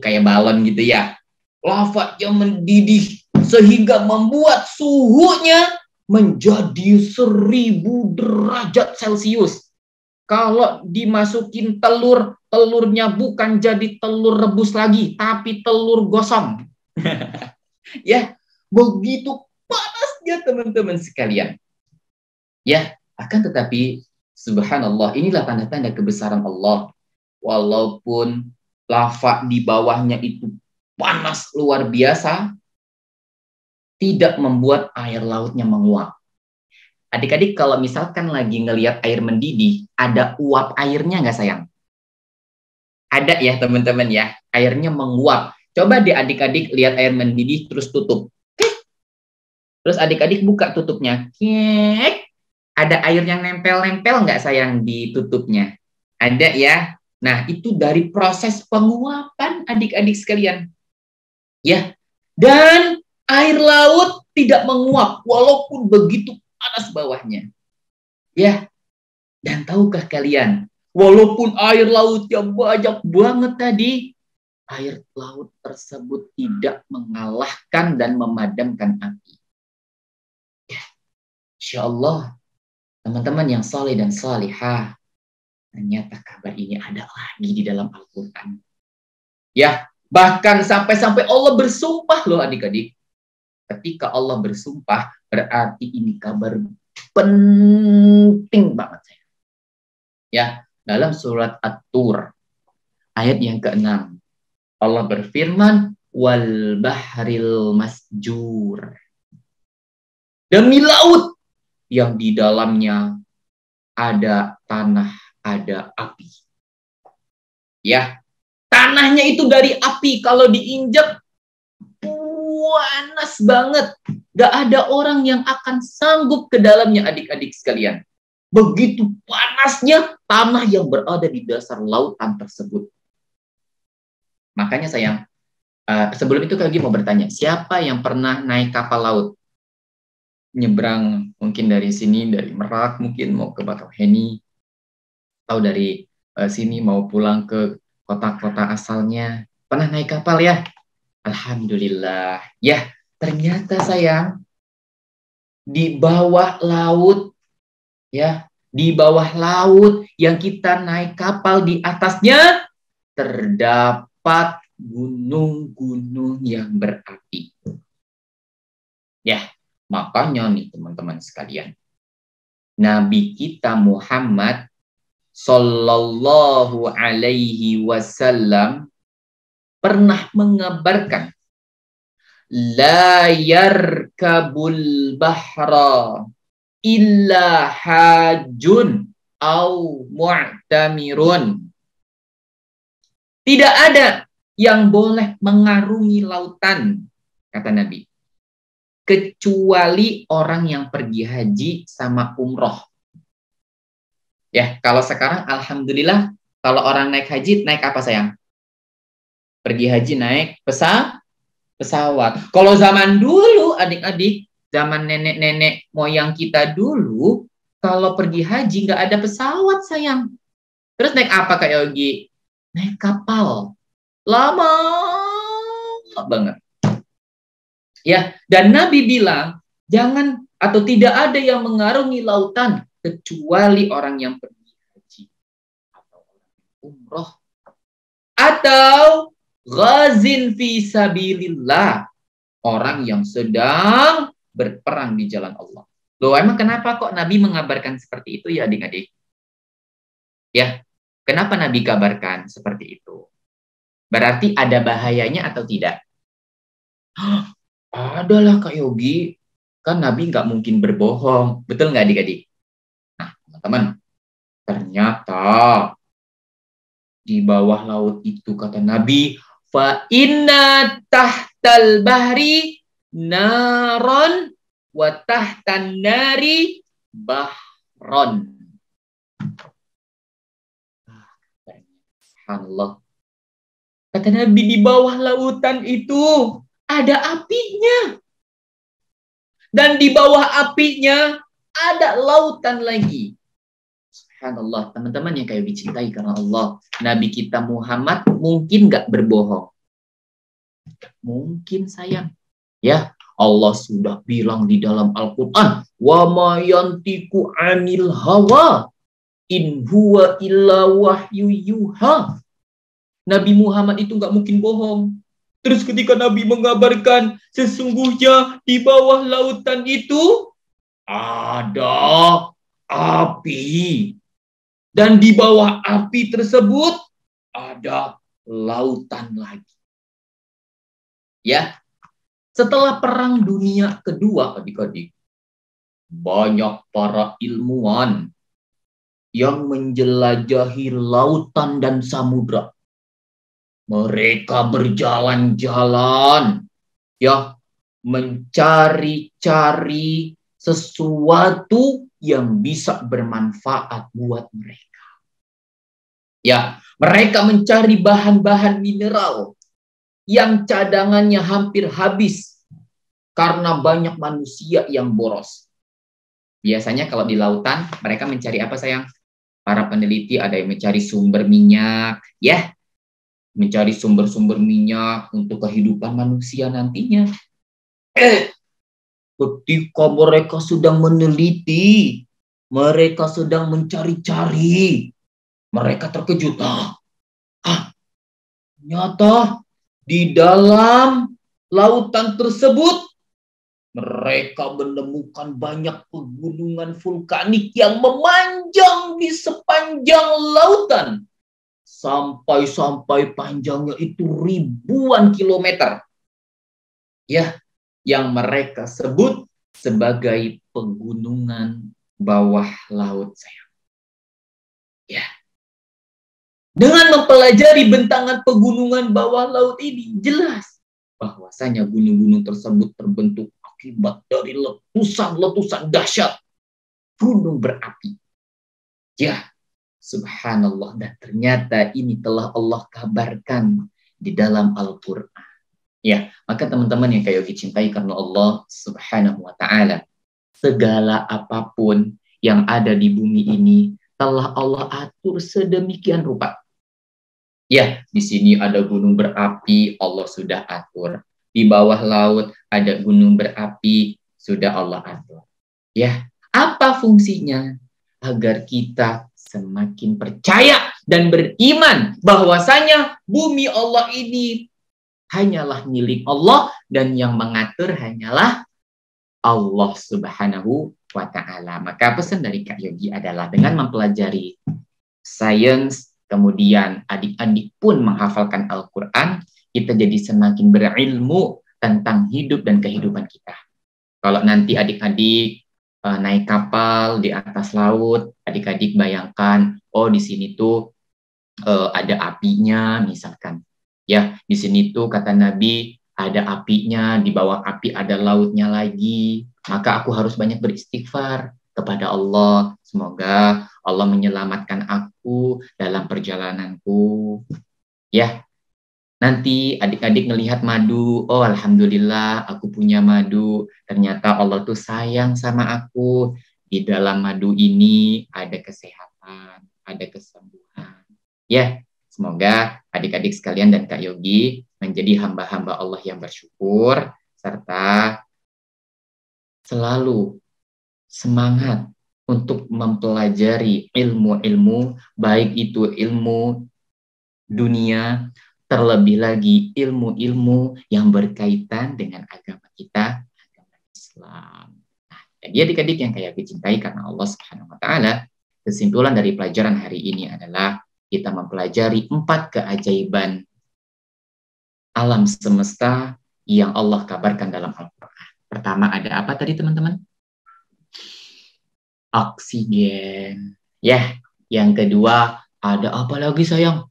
kayak balon gitu ya. Lava yang mendidih sehingga membuat suhunya menjadi 1000 derajat Celcius. Kalau dimasukin telur, telurnya bukan jadi telur rebus lagi, tapi telur gosong. Ya, begitu panasnya teman-teman sekalian. Ya, akan tetapi subhanallah, inilah tanda-tanda kebesaran Allah. Walaupun lava di bawahnya itu panas luar biasa, tidak membuat air lautnya menguap. Adik-adik kalau misalkan lagi ngelihat air mendidih, ada uap airnya nggak sayang? Ada ya teman-teman ya, airnya menguap. Coba deh adik-adik lihat air mendidih terus tutup. Terus adik-adik buka tutupnya. Ada air yang nempel-nempel nggak sayang di tutupnya? Ada ya. Nah itu dari proses penguapan adik-adik sekalian. Ya, dan air laut tidak menguap walaupun begitu panas bawahnya. Ya, dan tahukah kalian, walaupun air laut yang banyak banget tadi, air laut tersebut tidak mengalahkan dan memadamkan api. Ya, Insya Allah, teman-teman yang saleh dan salihah, ternyata kabar ini ada lagi di dalam Al-Quran. Ya, bahkan sampai-sampai Allah bersumpah loh adik-adik. Ketika Allah bersumpah, berarti ini kabar penting banget. Ya, dalam surat At-Tur, ayat yang ke-6, Allah berfirman, wal bahril masjur. Demi laut yang di dalamnya ada tanah, ada api. Ya, tanahnya itu dari api, kalau diinjak panas banget. Gak ada orang yang akan sanggup ke dalamnya adik-adik sekalian. Begitu panasnya tanah yang berada di dasar lautan tersebut. Makanya sayang, sebelum itu Kak Gi mau bertanya, siapa yang pernah naik kapal laut? Nyebrang mungkin dari sini, dari Merak mungkin mau ke Bakauheni, atau dari sini mau pulang ke kota-kota asalnya. Pernah naik kapal ya? Alhamdulillah. Ya, ternyata sayang, di bawah laut, ya, di bawah laut yang kita naik kapal di atasnya, terdapat gunung-gunung yang berapi. Ya, makanya nih teman-teman sekalian, Nabi kita Muhammad Sallallahu Alaihi Wasallam pernah mengabarkan, la yarkabul bahra illa hajun au mu'tamirun. Tidak ada yang boleh mengarungi lautan, kata Nabi, kecuali orang yang pergi haji sama umroh. Ya, kalau sekarang alhamdulillah, kalau orang naik haji, naik apa sayang? Pergi haji naik pesawat. Kalau zaman dulu adik-adik, zaman nenek-nenek moyang kita dulu, kalau pergi haji nggak ada pesawat sayang. Terus naik apa Kak Yogi? Naik kapal. Lama banget. Ya, dan Nabi bilang, jangan atau tidak ada yang mengarungi lautan kecuali orang yang pergi haji atau umroh atau ghazin fi sabilillah, orang yang sedang berperang di jalan Allah. Loh, emang kenapa kok Nabi mengabarkan seperti itu ya adik-adik? Ya, kenapa Nabi kabarkan seperti itu? Berarti ada bahayanya atau tidak? Adalah Kak Yogi, kan Nabi nggak mungkin berbohong. Betul nggak adik-adik? Nah, teman-teman, ternyata di bawah laut itu kata Nabi, fa inna tahtal bahri naron wa tahtan nari bahron. Subhanallah. Kata Nabi, di bawah lautan itu ada apinya. Dan di bawah apinya ada lautan lagi. Subhanallah, teman-teman yang kayak dicintai karena Allah. Nabi kita Muhammad mungkin gak berbohong. Mungkin sayang. Ya, Allah sudah bilang di dalam Al-Quran, wa ma yantiku anil hawa in huwa illa wahyu yuha. Nabi Muhammad itu nggak mungkin bohong. Terus ketika Nabi mengabarkan sesungguhnya di bawah lautan itu ada api. Dan di bawah api tersebut ada lautan lagi. Ya, setelah Perang Dunia Kedua, adik-adik, banyak para ilmuwan yang menjelajahi lautan dan samudra. Mereka berjalan-jalan, ya, mencari-cari sesuatu yang bisa bermanfaat buat mereka. Ya, mereka mencari bahan-bahan mineral yang cadangannya hampir habis karena banyak manusia yang boros. Biasanya kalau di lautan, mereka mencari apa sayang? Para peneliti ada yang mencari sumber minyak, ya, mencari sumber-sumber minyak untuk kehidupan manusia nantinya. Ketika mereka sedang meneliti, mereka sedang mencari-cari, mereka terkejut. Ternyata di dalam lautan tersebut, mereka menemukan banyak pegunungan vulkanik yang memanjang di sepanjang lautan. Sampai panjangnya itu ribuan kilometer. Ya, yang mereka sebut sebagai pegunungan bawah laut sayang. Ya. Dengan mempelajari bentangan pegunungan bawah laut ini, jelas bahwasanya gunung-gunung tersebut terbentuk akibat dari letusan-letusan dahsyat gunung berapi. Ya, subhanallah, dan ternyata ini telah Allah kabarkan di dalam Al-Quran. Ya, maka teman-teman yang kayak dicintai karena Allah subhanahu wa ta'ala, segala apapun yang ada di bumi ini telah Allah atur sedemikian rupa. Ya, di sini ada gunung berapi, Allah sudah atur. Di bawah laut ada gunung berapi, sudah Allah atur. Ya, apa fungsinya? Agar kita semakin percaya dan beriman bahwasanya bumi Allah ini hanyalah milik Allah dan yang mengatur hanyalah Allah subhanahu wa ta'ala. Maka pesan dari Kak Yogi adalah dengan mempelajari sains, kemudian adik-adik pun menghafalkan Al-Quran, kita jadi semakin berilmu tentang hidup dan kehidupan kita. Kalau nanti adik-adik naik kapal di atas laut, adik-adik bayangkan, oh di sini tuh ada apinya misalkan. Ya, di sini tuh kata Nabi ada apinya, di bawah api ada lautnya lagi. Maka aku harus banyak beristighfar kepada Allah. Semoga Allah menyelamatkan aku dalam perjalananku. Ya, nanti adik-adik melihat madu, oh alhamdulillah aku punya madu. Ternyata Allah tuh sayang sama aku. Di dalam madu ini ada kesehatan, ada kesembuhan. Ya, semoga adik-adik sekalian dan Kak Yogi menjadi hamba-hamba Allah yang bersyukur, serta selalu semangat untuk mempelajari ilmu-ilmu, baik itu ilmu dunia, terlebih lagi ilmu-ilmu yang berkaitan dengan agama kita, agama Islam. Nah, jadi adik-adik yang kayak dicintai karena Allah Subhanahu wa ta'ala, kesimpulan dari pelajaran hari ini adalah kita mempelajari 4 keajaiban alam semesta yang Allah kabarkan dalam Al-Quran. Pertama ada apa tadi teman-teman? Oksigen. Ya, yang kedua ada apa lagi sayang?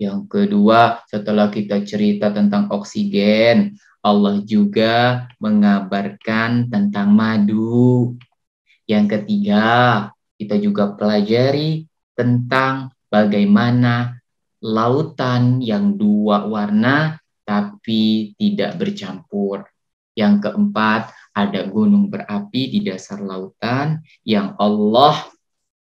Yang kedua, setelah kita cerita tentang oksigen, Allah juga mengabarkan tentang madu. Yang ketiga, kita juga pelajari tentang bagaimana lautan yang dua warna tapi tidak bercampur. Yang keempat, ada gunung berapi di dasar lautan yang Allah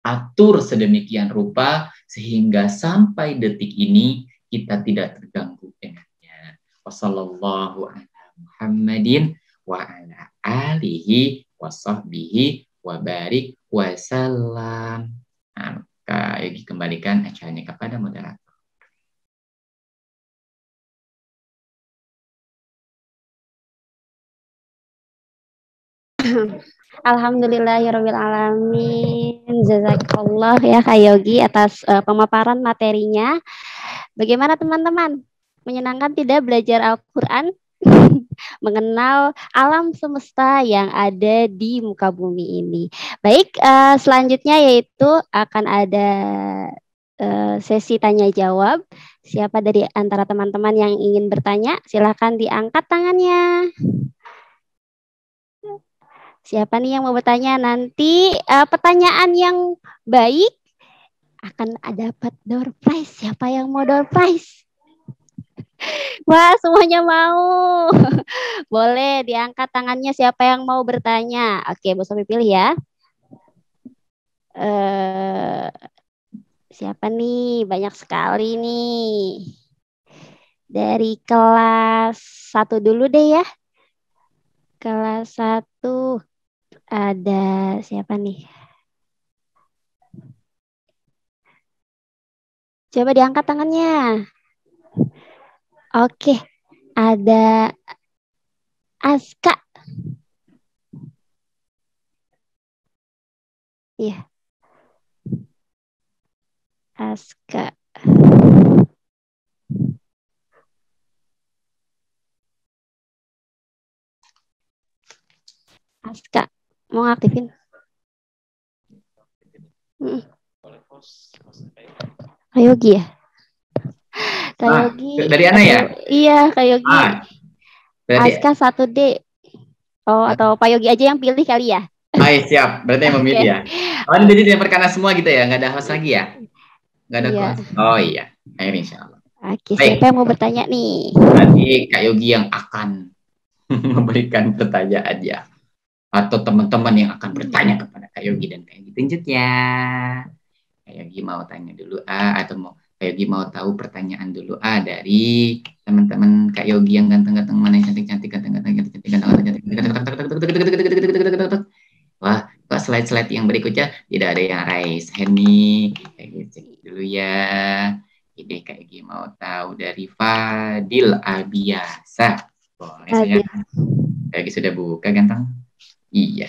atur sedemikian rupa sehingga sampai detik ini kita tidak terganggu dengannya. Wassallallahu ala Muhammadin wa ala alihi wa sahbihi wa barik wasallam. Kak Yogi kembalikan acaranya kepada moderator. Alhamdulillahirabbil alamin. Jazakallah ya Kak Yogi atas pemaparan materinya. Bagaimana teman-teman? Menyenangkan tidak belajar Al-Qur'an? Mengenal alam semesta yang ada di muka bumi ini. Baik, selanjutnya yaitu akan ada sesi tanya jawab. Siapa dari antara teman-teman yang ingin bertanya? Silakan diangkat tangannya. Siapa nih yang mau bertanya? Nanti pertanyaan yang baik akan dapat door prize. Siapa yang mau door prize? Wah, semuanya mau. Boleh diangkat tangannya siapa yang mau bertanya. Oke, Bu Sofi pilih ya. Siapa nih? Banyak sekali nih. Dari kelas 1 dulu deh ya. Kelas 1. Ada siapa nih? Coba diangkat tangannya. Oke, ada Aska. Iya. Aska. Aska. Mau ngaktifin? Kak Yogi ya? Kak Yogi. Dari Ana ya? Iya, Kak Yogi. Aska 1D. Oh, atau Pak Yogi aja yang pilih kali ya? Siap. Berarti yang memilih ya. Oh, ini jadi perkara semua gitu ya? Nggak ada host lagi ya? Nggak ada host. Oh iya. Ayo insya Allah. Oke, siapa yang mau bertanya nih? Nanti Kak Yogi yang akan memberikan pertanyaan ya. Atau teman-teman yang akan bertanya kepada Kak Yogi dan Kak Yogi tunjuk ya. Kak Yogi mau tanya dulu atau mau Kak Yogi mau tahu pertanyaan dulu dari teman-teman Kak Yogi yang ganteng-ganteng mana yang cantik-cantik ganteng-ganteng. Wah, kok slide-slide yang berikutnya tidak ada yang raise hand nih. Kak Yogi cek dulu ya. Ini Kak Yogi mau tahu dari Fadil Abiasa. Boleh saya? Kak Yogi sudah buka ganteng? Iya.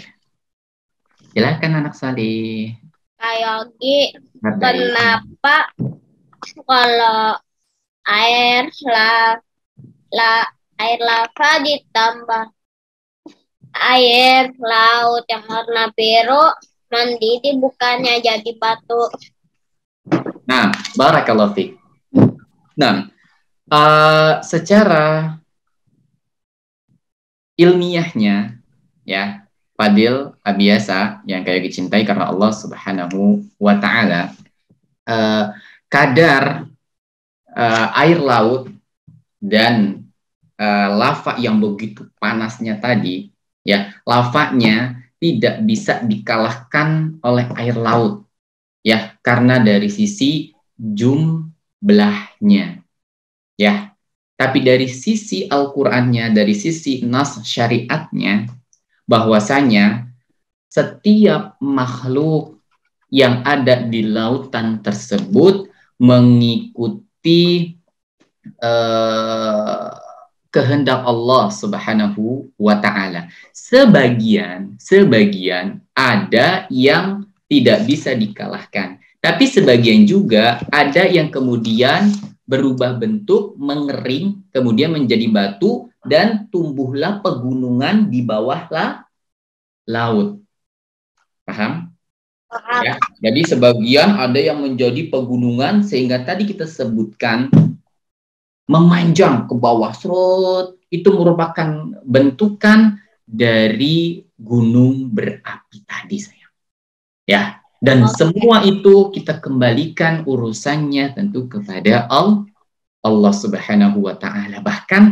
Silakan anak Salih. Kak Yogi, kenapa kalau air lava ditambah air laut yang warna biru mendidih bukannya jadi batu? Nah, barakallahu fiik. Nah, secara ilmiahnya ya, Fadil Abiasa yang kayak dicintai karena Allah Subhanahu wa taala, kadar air laut dan lava yang begitu panasnya tadi ya, lavanya tidak bisa dikalahkan oleh air laut ya, karena dari sisi jumlahnya ya. Tapi dari sisi Al-Qur'annya, dari sisi nas syariatnya, bahwasanya setiap makhluk yang ada di lautan tersebut mengikuti kehendak Allah Subhanahu wa taala. Sebagian ada yang tidak bisa dikalahkan, tapi sebagian juga ada yang kemudian berubah bentuk, mengering, kemudian menjadi batu dan tumbuhlah pegunungan di bawah laut. Paham? Ya, jadi sebagian ada yang menjadi pegunungan sehingga tadi kita sebutkan memanjang ke bawah serut itu merupakan bentukan dari gunung berapi tadi sayang. Ya, dan semua itu kita kembalikan urusannya tentu kepada Allah Subhanahu wa taala. Bahkan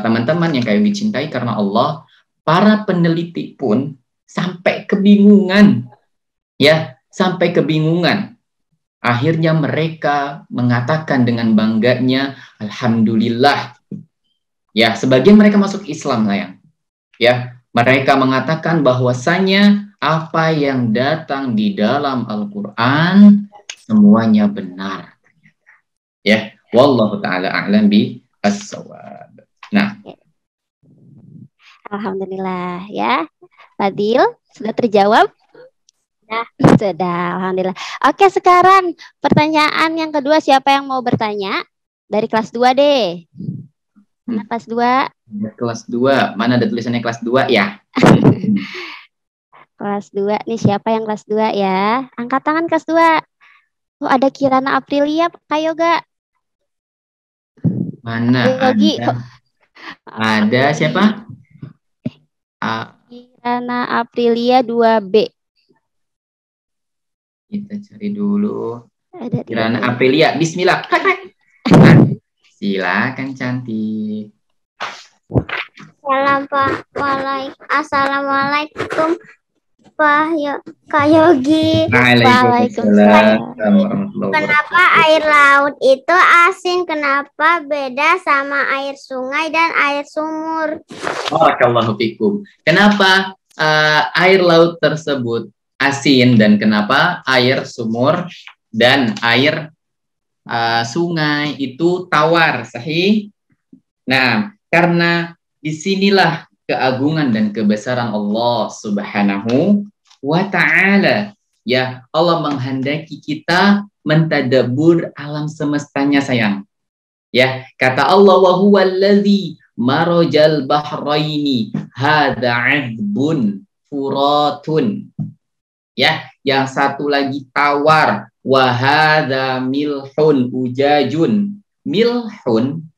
teman-teman yang kayak dicintai karena Allah, para peneliti pun sampai kebingungan. Ya, sampai kebingungan. Akhirnya mereka mengatakan dengan bangganya, alhamdulillah. Ya, sebagian mereka masuk Islam sayang. Ya, mereka mengatakan bahwasanya apa yang datang di dalam Al-Qur'an semuanya benar. Ya, wallahu taala a'lam bi as-shawab. Nah, Alhamdulillah ya. Fadil, sudah terjawab? Sudah, alhamdulillah. Oke, sekarang pertanyaan yang kedua, siapa yang mau bertanya? Dari kelas 2 deh. Mana kelas 2? Kelas 2. Mana ada tulisannya kelas 2 ya? Kelas 2 nih, siapa yang kelas 2 ya? Angkat tangan kelas 2. Oh, ada Kirana Aprilia, Kak Yoga. Mana Yogi. ada? Ada siapa? Kirana Aprilia 2B. Kita cari dulu. Ada Kirana Aprilia, bismillah. Silakan cantik. Assalamualaikum Kak Yogi. Waalaikumsalam. Kenapa air laut itu asin? Kenapa beda sama air sungai dan air sumur? Barakallahu fikum. Kenapa air laut tersebut asin dan kenapa air sumur dan air sungai itu tawar? Sahih? Nah, karena disinilah keagungan dan kebesaran Allah Subhanahu wa ta'ala. Ya, Allah menghendaki kita mentadabbur alam semestanya sayang. Ya, kata Allah, wa huwallazi marajal bahraini hadza 'adbun furatun. Ya, yang satu lagi tawar, wa hadza milhun ujajun. Milhun,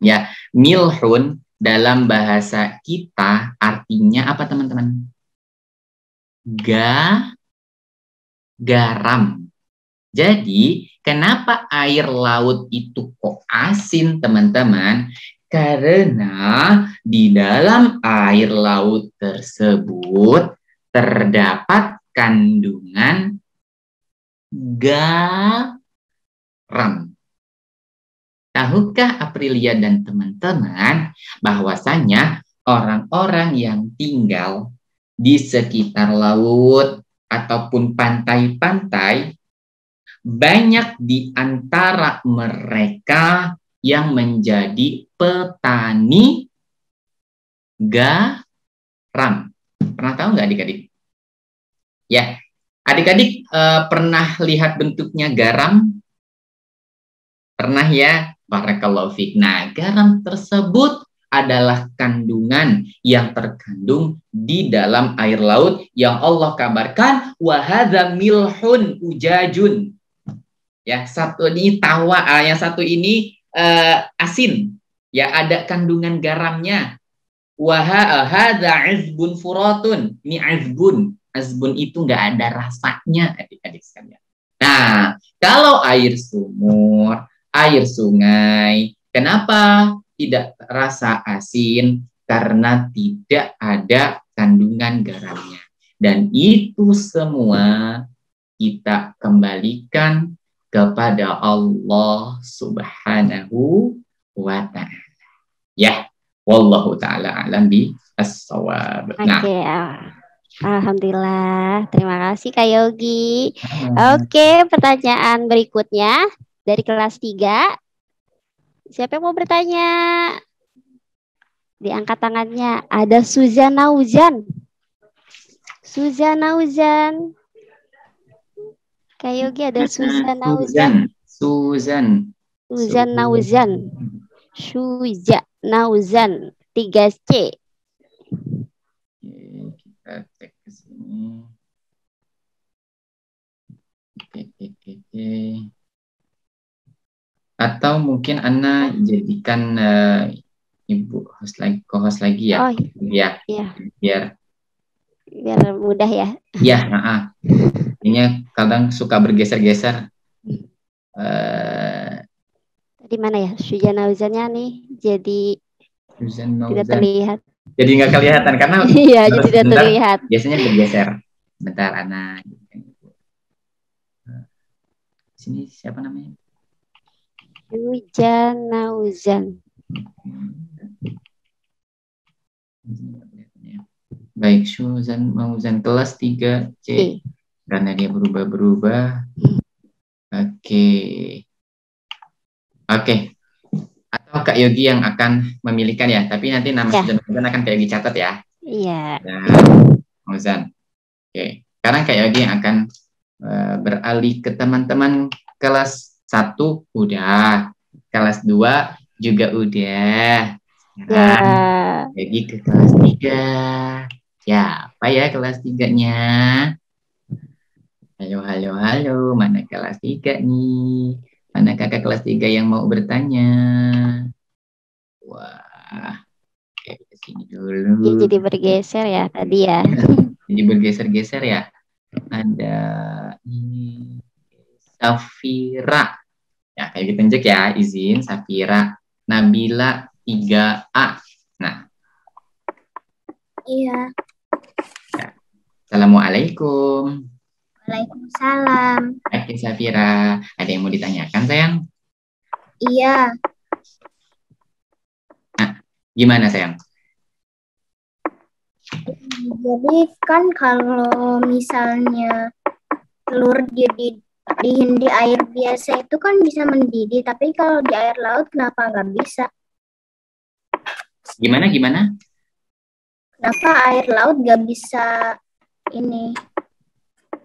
ya, milhun dalam bahasa kita artinya apa teman-teman? Garam. Jadi, kenapa air laut itu kok asin, teman-teman? Karena di dalam air laut tersebut terdapat kandungan garam. Tahukah Aprilia dan teman-teman bahwasanya orang-orang yang tinggal di sekitar laut ataupun pantai-pantai, banyak di antara mereka yang menjadi petani garam. Pernah tahu nggak adik-adik? Ya, adik-adik pernah lihat bentuknya garam? Pernah ya? Barakallahu fiik. Nah, garam tersebut adalah kandungan yang terkandung di dalam air laut yang Allah kabarkan wa hadza milhun ujajun. Ya, satu ini tawa, yang satu ini asin. Ya, ada kandungan garamnya. Wa hadza azbun furatun. Ini azbun. Azbun itu enggak ada rasanya, adik-adik sekalian. Nah, kalau air sumur, air sungai, kenapa tidak rasa asin? Karena tidak ada kandungan garamnya. Dan itu semua kita kembalikan kepada Allah Subhanahu wa ta'ala. Ya, wallahu ta'ala alam bi as-shawab. Oke, alhamdulillah. Terima kasih Kak Yogi. Oke, pertanyaan berikutnya dari kelas 3. Siapa yang mau bertanya? Diangkat tangannya. Ada Suzana Uzan. Suzana Uzan. Kak Yogi ada Suzana Uzan. Suzan Nauzan. Suza Nauzan. 3C. Oke, kita cek ke sini. Atau mungkin Ana jadikan Ibu host lagi, co-host lagi ya. Oh Ya, iya, biar mudah ya. ya, ini kadang suka bergeser-geser. Di mana ya Sujana Uzannya nih jadi tidak terlihat. Jadi nggak kelihatan karena iya, jadi tidak bentar, terlihat. biasanya bergeser. Bentar, Ana. Sini siapa namanya? Sujana Uzan. Baik, Suzan Mauzan kelas 3C. Karena dia berubah-berubah. Oke. Atau Kak Yogi yang akan memilihkan ya. Tapi nanti nama Suzan Mauzan akan Kak Yogi catat ya. Iya. Mauzan. Oke. Sekarang Kak Yogi yang akan beralih ke teman-teman kelas 1 udah. Kelas 2 juga udah. Sekarang Yogi ke kelas 3. Siapa ya kelas 3-nya? Halo. Mana kelas 3 nih? Mana kakak kelas 3 yang mau bertanya? Wah, ke sini dulu. Ya, jadi bergeser ya tadi ya. Jadi bergeser-geser ya. Ada ini Safira. Ya, kayak ditunjuk ya, izin Safira. Nabila 3A. Nah. Iya. Ya. Assalamualaikum. Waalaikumsalam. Oke, Safira. Ada yang mau ditanyakan, sayang? Iya. Nah, gimana, sayang? Jadi kan kalau misalnya telur didihin di air biasa itu kan bisa mendidih, tapi kalau di air laut kenapa nggak bisa? Gimana? Kenapa air laut nggak bisa ini?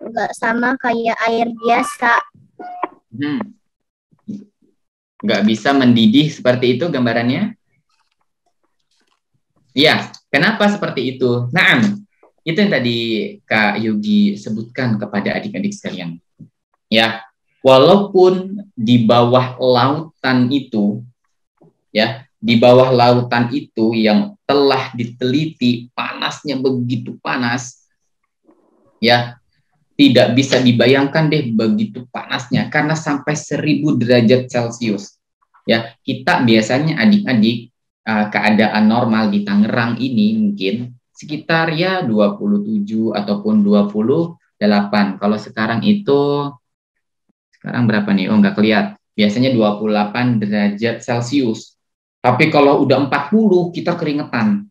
Nggak sama kayak air biasa. Nggak bisa mendidih seperti itu gambarannya? Iya, kenapa seperti itu? Naam, itu yang tadi Kak Yogi sebutkan kepada adik-adik sekalian. Ya, walaupun di bawah lautan itu, ya, di bawah lautan itu yang telah diteliti panasnya begitu panas, ya, tidak bisa dibayangkan deh begitu panasnya karena sampai 1000 derajat Celcius. Ya, kita biasanya adik-adik keadaan normal di Tangerang ini mungkin sekitar ya 27 ataupun 28. Kalau sekarang berapa nih? Oh, nggak kelihatan. Biasanya 28 derajat Celcius. Tapi kalau udah 40 kita keringetan.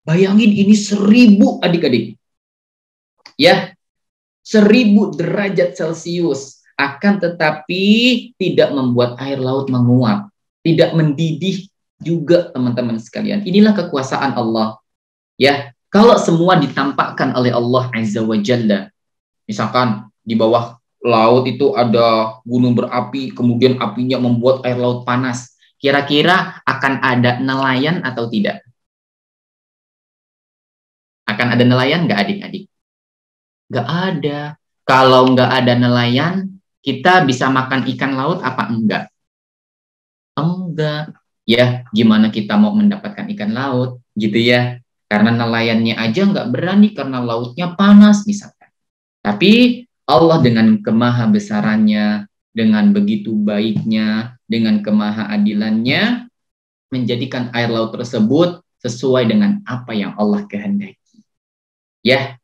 Bayangin ini 1000 adik-adik. Ya, 1000 derajat Celcius, akan tetapi tidak membuat air laut menguap, tidak mendidih juga, teman-teman sekalian. Inilah kekuasaan Allah. Ya, kalau semua ditampakkan oleh Allah Azza wa Jalla, misalkan di bawah laut itu ada gunung berapi, kemudian apinya membuat air laut panas, kira-kira akan ada nelayan atau tidak? Akan ada nelayan nggak adik-adik? Nggak ada. Kalau nggak ada nelayan, kita bisa makan ikan laut apa enggak? Enggak. Ya, gimana kita mau mendapatkan ikan laut? Gitu ya. Karena nelayannya aja nggak berani karena lautnya panas misalkan. Tapi Allah dengan kemahabesarannya, dengan begitu baiknya, dengan kemahaadilannya, menjadikan air laut tersebut sesuai dengan apa yang Allah kehendaki. Ya,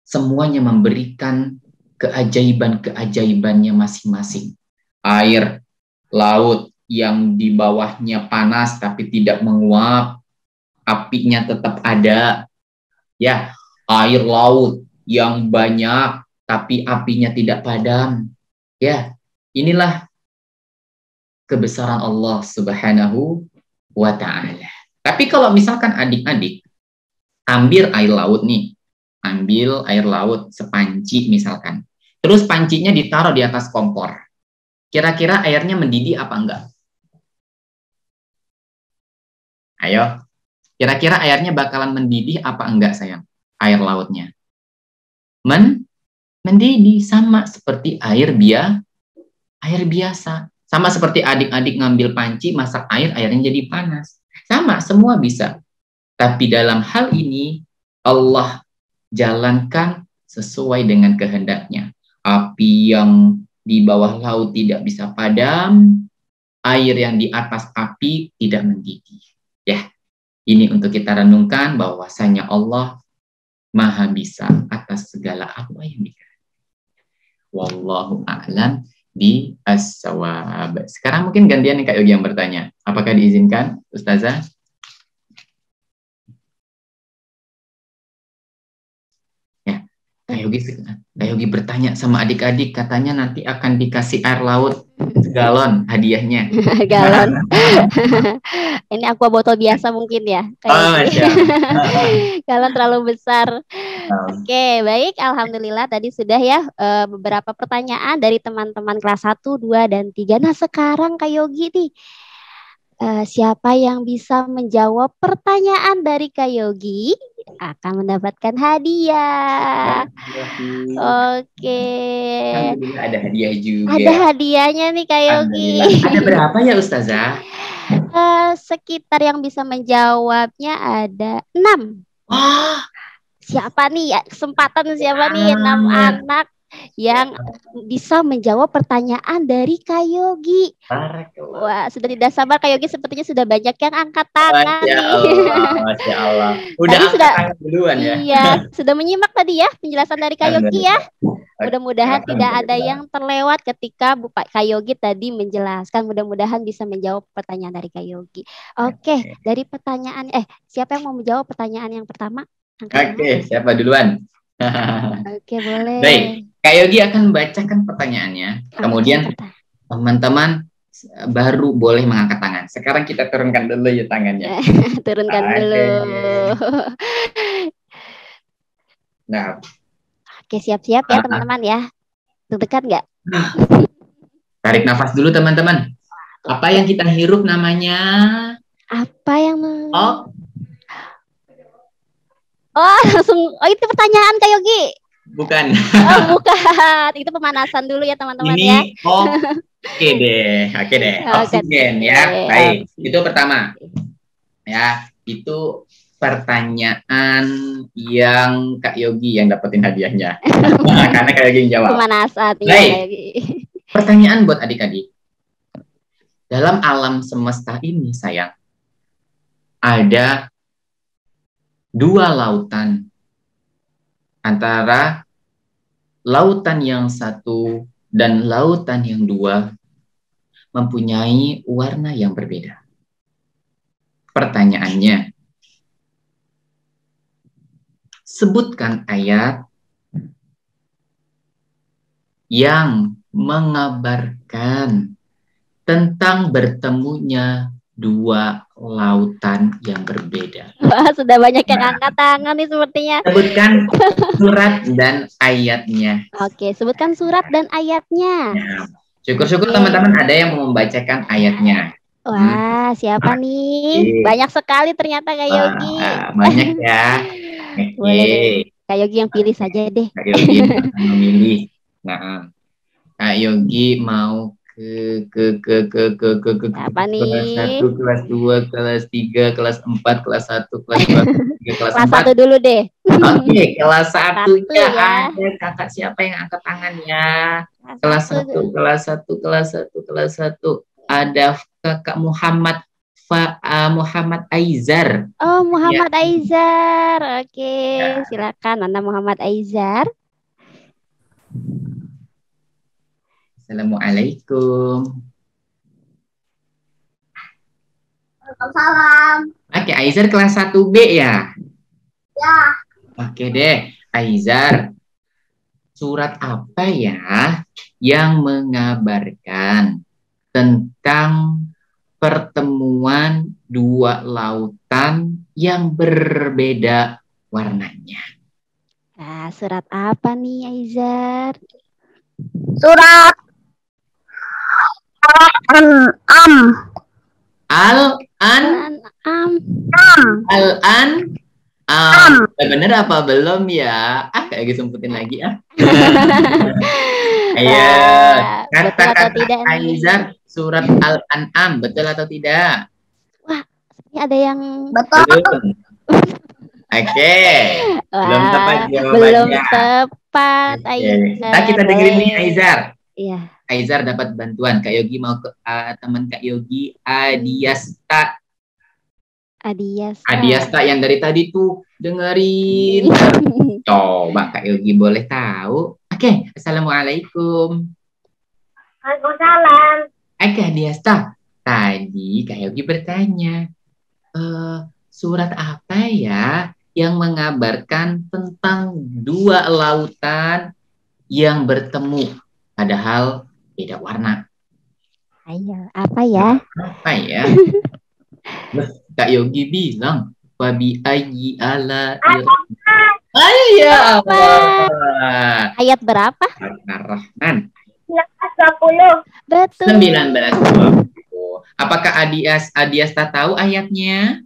semuanya memberikan keajaiban-keajaibannya masing-masing. Air laut yang di bawahnya panas tapi tidak menguap, apinya tetap ada. Ya, air laut yang banyak tapi apinya tidak padam. Ya, inilah kebesaran Allah Subhanahu wa ta'ala. Tapi kalau misalkan adik-adik ambil air laut nih, ambil air laut sepanci misalkan. Terus pancinya ditaruh di atas kompor. Kira-kira airnya mendidih apa enggak? Ayo. Kira-kira airnya bakalan mendidih apa enggak, sayang? Air lautnya. mendidih, sama seperti air biasa. Sama seperti adik-adik ngambil panci, masak air, airnya jadi panas. Sama, semua bisa. Tapi dalam hal ini, Allah jalankan sesuai dengan kehendaknya. Api yang di bawah laut tidak bisa padam, air yang di atas api tidak mendidih. Ya, ini untuk kita renungkan bahwasanya Allah Maha bisa atas segala apa yang dikehendaki. Wallahu a'lam bi as-shawab. Sekarang mungkin gantian nih Kak Yogi yang bertanya. Apakah diizinkan, Ustazah? Ya, Kak Yogi bertanya sama adik-adik, katanya nanti akan dikasih air laut segalon hadiahnya. Galon. Ini aqua botol biasa mungkin ya. Galon terlalu besar. Oke, baik. Alhamdulillah tadi sudah ya beberapa pertanyaan dari teman-teman kelas 1, 2, dan 3. Nah sekarang Kak Yogi nih, siapa yang bisa menjawab pertanyaan dari Kak Yogi akan mendapatkan hadiah. Oke. Alhamdulillah ada hadiah juga. Ada hadiahnya nih Kak Yogi. Ada berapa ya Ustazah? Sekitar yang bisa menjawabnya ada 6. Wah. Siapa nih ya? Kesempatan siapa nih 6 anak yang bisa menjawab pertanyaan dari Kak Yogi. Wah, sudah tidak sabar Kak Yogi, sepertinya sudah banyak yang angkat tangan Masya Allah. Udah tadi sudah tangan duluan ya. Iya, sudah menyimak tadi ya penjelasan dari Kak Yogi ya. Mudah-mudahan tidak ada yang terlewat ketika Kak Yogi tadi menjelaskan. Mudah-mudahan bisa menjawab pertanyaan dari Kak Yogi. Oke, dari pertanyaan siapa yang mau menjawab pertanyaan yang pertama? Oke, siapa duluan? Oke, boleh. Baik, Kak Yogi akan membacakan pertanyaannya. Kemudian teman-teman baru boleh mengangkat tangan. Sekarang kita turunkan dulu ya tangannya. Turunkan dulu. Nah. Oke, siap-siap ya teman-teman ya. Deg-degan nggak? Tarik nafas dulu teman-teman. Apa yang kita hirup namanya? Apa yang langsung. Itu pertanyaan Kak Yogi. Bukan. Bukan. Itu pemanasan dulu ya teman-teman ya. Oke deh. Oksigen ya. Baik. Itu pertama. Ya, itu pertanyaan yang Kak Yogi yang dapetin hadiahnya. Karena Kak Yogi yang jawab. Pemanasan ya Baik. Kak Yogi. Pertanyaan buat adik-adik. Dalam alam semesta ini sayang, ada 2 lautan, antara lautan yang satu dan lautan yang 2 mempunyai warna yang berbeda. Pertanyaannya, sebutkan ayat yang mengabarkan tentang bertemunya 2 lautan yang berbeda. Wah, sudah banyak yang angkat tangan nih sepertinya. Sebutkan surat dan ayatnya. Oke, sebutkan surat dan ayatnya. Nah, syukur-syukur teman-teman ada yang mau membacakan ayatnya. Wah, siapa nih? Banyak sekali ternyata Kak Yogi. Banyak ya. Boleh, Kak Yogi yang pilih saja deh. Kak Yogi yang memilih. Nah, Kak Yogi mau apa nih? Kelas 1, kelas 2, kelas 3, kelas 4, kelas 1, kelas 2, kelas 4. Kelas 1 dulu deh. Oke, kelas 1 ya. Ada kakak siapa yang angkat tangan ya? Kelas 1, kelas 1, kelas 1, kelas 1. Ada kakak Muhammad Aizar. Oh, Muhammad Aizar. Oke, silakan Anda Muhammad Aizar. Assalamualaikum. Waalaikumsalam. Oke, Aizar kelas 1B ya? Ya. Oke deh, Aizar. Surat apa ya yang mengabarkan tentang pertemuan 2 lautan yang berbeda warnanya? Nah, surat apa nih, Aizar? Surat Al-An'am. Bener apa belum ya? Kayak disumputin lagi Ayo, betul atau tidak nih? Aizar, surat Al-An'am, betul atau tidak? Wah, ini ada yang Betul. Belum. Oke. Belum tepat jawabannya. Belum tepat, Oke. Aizar. Nah, kita dengerin nih Aizar. Iya. Aizar dapat bantuan. Kak Yogi mau ke teman Kak Yogi, Adiasta. Adiasta yang dari tadi tuh dengerin. Coba Kak Yogi boleh tahu. Oke, Assalamualaikum. Waalaikumsalam. Oke, Adiasta. Tadi Kak Yogi bertanya, surat apa ya yang mengabarkan tentang dua lautan yang bertemu padahal beda warna? Ayo, apa ya? Apa ya? Kak Yogi bilang, Wabi ayyi ala ya Allah. Ayat berapa? Ar-Rahman. 1920. Betul. 1920. Apakah Adiasta tahu ayatnya?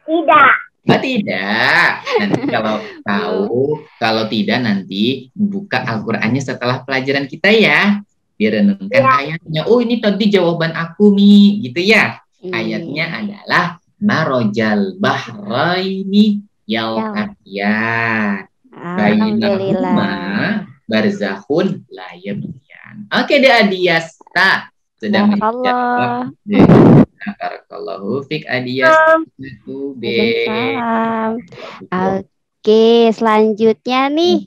Tidak. Tidak. Nanti kalau tahu, kalau tidak nanti buka Al-Qur'annya setelah pelajaran kita ya. Direnungkan ayatnya. Oh, ini tadi jawaban aku nih, gitu ya. Ayatnya adalah Marojal bahraini yalqatiyan. Bainahuma barzakhun la yabghiyan. Oke deh Adiasta. Sudah menjawab. Barakallahu fik Adiasta. Oke, selanjutnya nih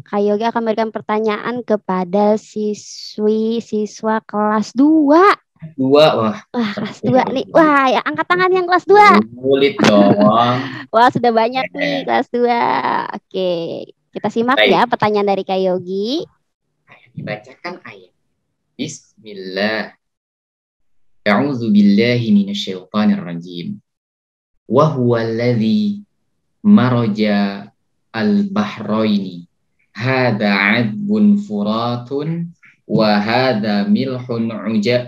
Kak Yogi akan memberikan pertanyaan kepada siswa kelas 2. Wah, kelas 2 nih. Wah, ya angkat tangan yang kelas 2. Sulit dong. Wah, sudah banyak nih kelas 2. Oke, kita simak ya pertanyaan dari Kak Yogi. Dibacakan ayat. Bismillah. A'udzu billahi minasyaitonir rajim. Wa huwa alladzi maraja al-bahraini. Hadza 'adbun furatun wa hadza milhun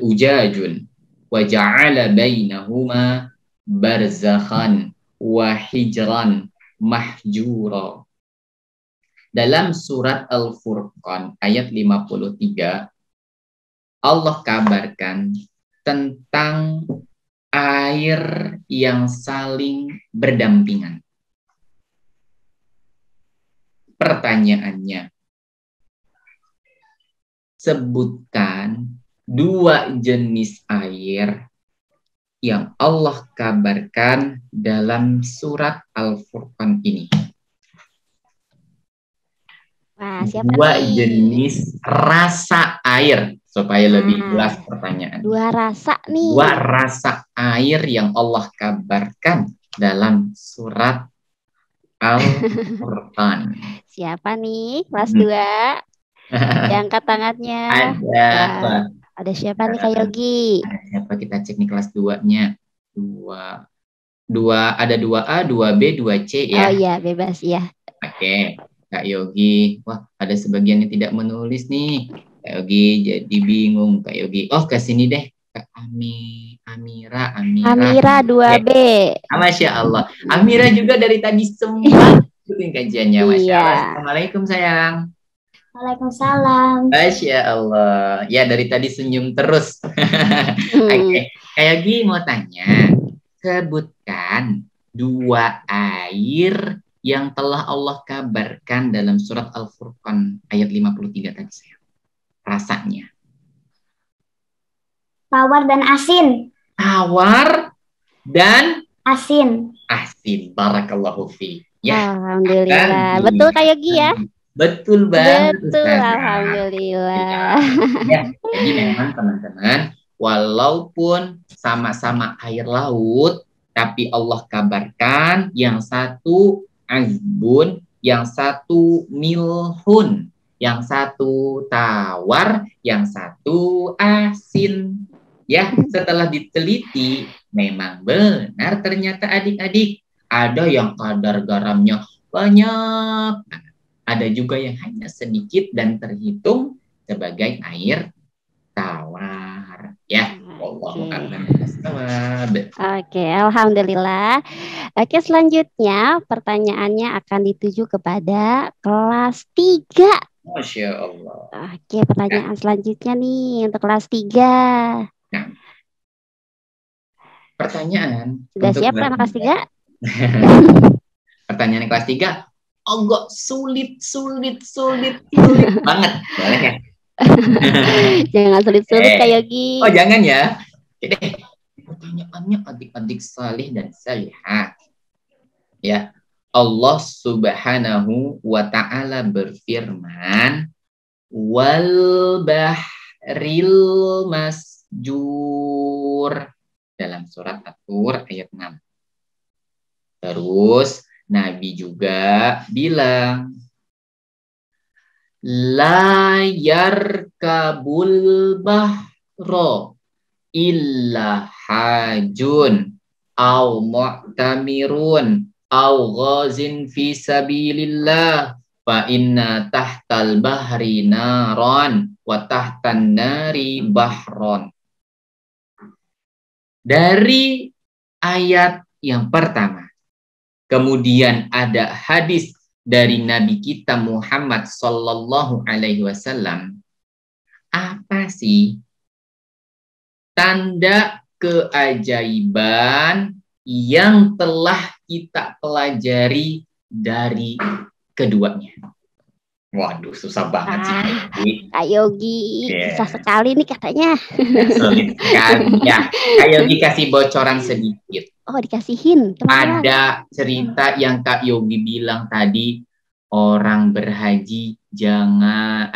ujajun wa ja'ala bainahuma barzakhan wa hijran mahjura. Dalam surat Al-Furqan ayat 53 Allah kabarkan tentang air yang saling berdampingan. Pertanyaannya, sebutkan dua jenis air yang Allah kabarkan dalam surat Al-Furqan ini. Wah, siapa dua nih? Jenis rasa air, supaya lebih jelas pertanyaan. Dua rasa nih. Dua rasa air yang Allah kabarkan dalam surat Al-Furqan. Siapa nih? Kelas 2. Angkat tangannya. Ada siapa nih Kak Yogi? Ada siapa? Kita cek nih kelas 2-nya. Ada 2A, 2B, 2C ya. Oh iya, bebas ya. Oke. Kak Yogi, wah ada sebagian yang tidak menulis nih. Kak Yogi jadi bingung. Kak Yogi, oh ke sini deh. Kak Amira 2B. Masya Allah. Amira juga dari tadi semua ikutin kajiannya. Masya Allah. Assalamualaikum sayang. Waalaikumsalam. Masya Allah. Ya dari tadi senyum terus. Oke. Kak Yogi mau tanya. Sebutkan dua air yang telah Allah kabarkan dalam surat Al-Furqan ayat 53 tadi saya. Rasanya. Tawar dan asin. Tawar dan asin. Asin. Barakallahu fi. Ya. Alhamdulillah. Betul Kak Yogi ya? Betul banget. Betul. Alhamdulillah. Ya, jadi memang teman-teman, walaupun sama-sama air laut, tapi Allah kabarkan yang satu azbun, yang satu milhun, yang satu tawar, yang satu asin. Ya, setelah diteliti, memang benar ternyata adik-adik, ada yang kadar garamnya banyak, ada juga yang hanya sedikit dan terhitung sebagai air tawar. Ya, Wallahu Oke. a'lam bishawab. Oke, alhamdulillah. Oke, selanjutnya pertanyaannya akan dituju kepada kelas 3. Masya Allah. Oke, pertanyaan selanjutnya nih untuk kelas 3. Nah, pertanyaan Sudah untuk siap anak kelas 3? Pertanyaan kelas 3 agak sulit banget. Boleh ya? Jangan sulit-sulit Kak Yogi. Oh, jangan ya. Oke deh. Pertanyaannya adik-adik salih dan salihah. Ya. Allah Subhanahu wa taala berfirman, wal bahril masjur dalam surat At-Tur ayat 6. Terus Nabi juga bilang, la yarkabul bahro illa hajun au mu'tamirun au ghazin fi sabilillah fa inna tahtal bahri naron wa tahtan nari bahron. Dari ayat yang pertama, kemudian ada hadis dari Nabi kita Muhammad Sallallahu Alaihi Wasallam. Apa sih tanda keajaiban yang telah kita pelajari dari keduanya? Waduh, susah banget sih. Kak Yogi, susah sekali nih katanya. Sulit sekali. Ya, Kak Yogi kasih bocoran sedikit. Oh, dikasihin. Teman-teman. Ada cerita yang Kak Yogi bilang tadi, orang berhaji jangan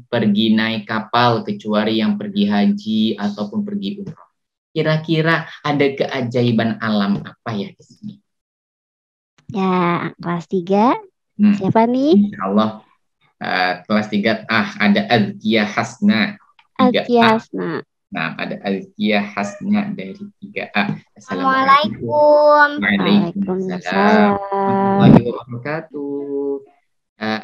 pergi naik kapal kecuali yang pergi haji ataupun pergi umroh. Kira-kira ada keajaiban alam apa ya di sini? Ya, kelas 3. Siapa nih? Insya Allah kelas 3 ada Azkiyah Hasna. Azkiyah Hasna. Nah, ada Azkiyah Hasna dari 3A. Assalamualaikum. Waalaikumsalam warahmatullahi wabarakatuh.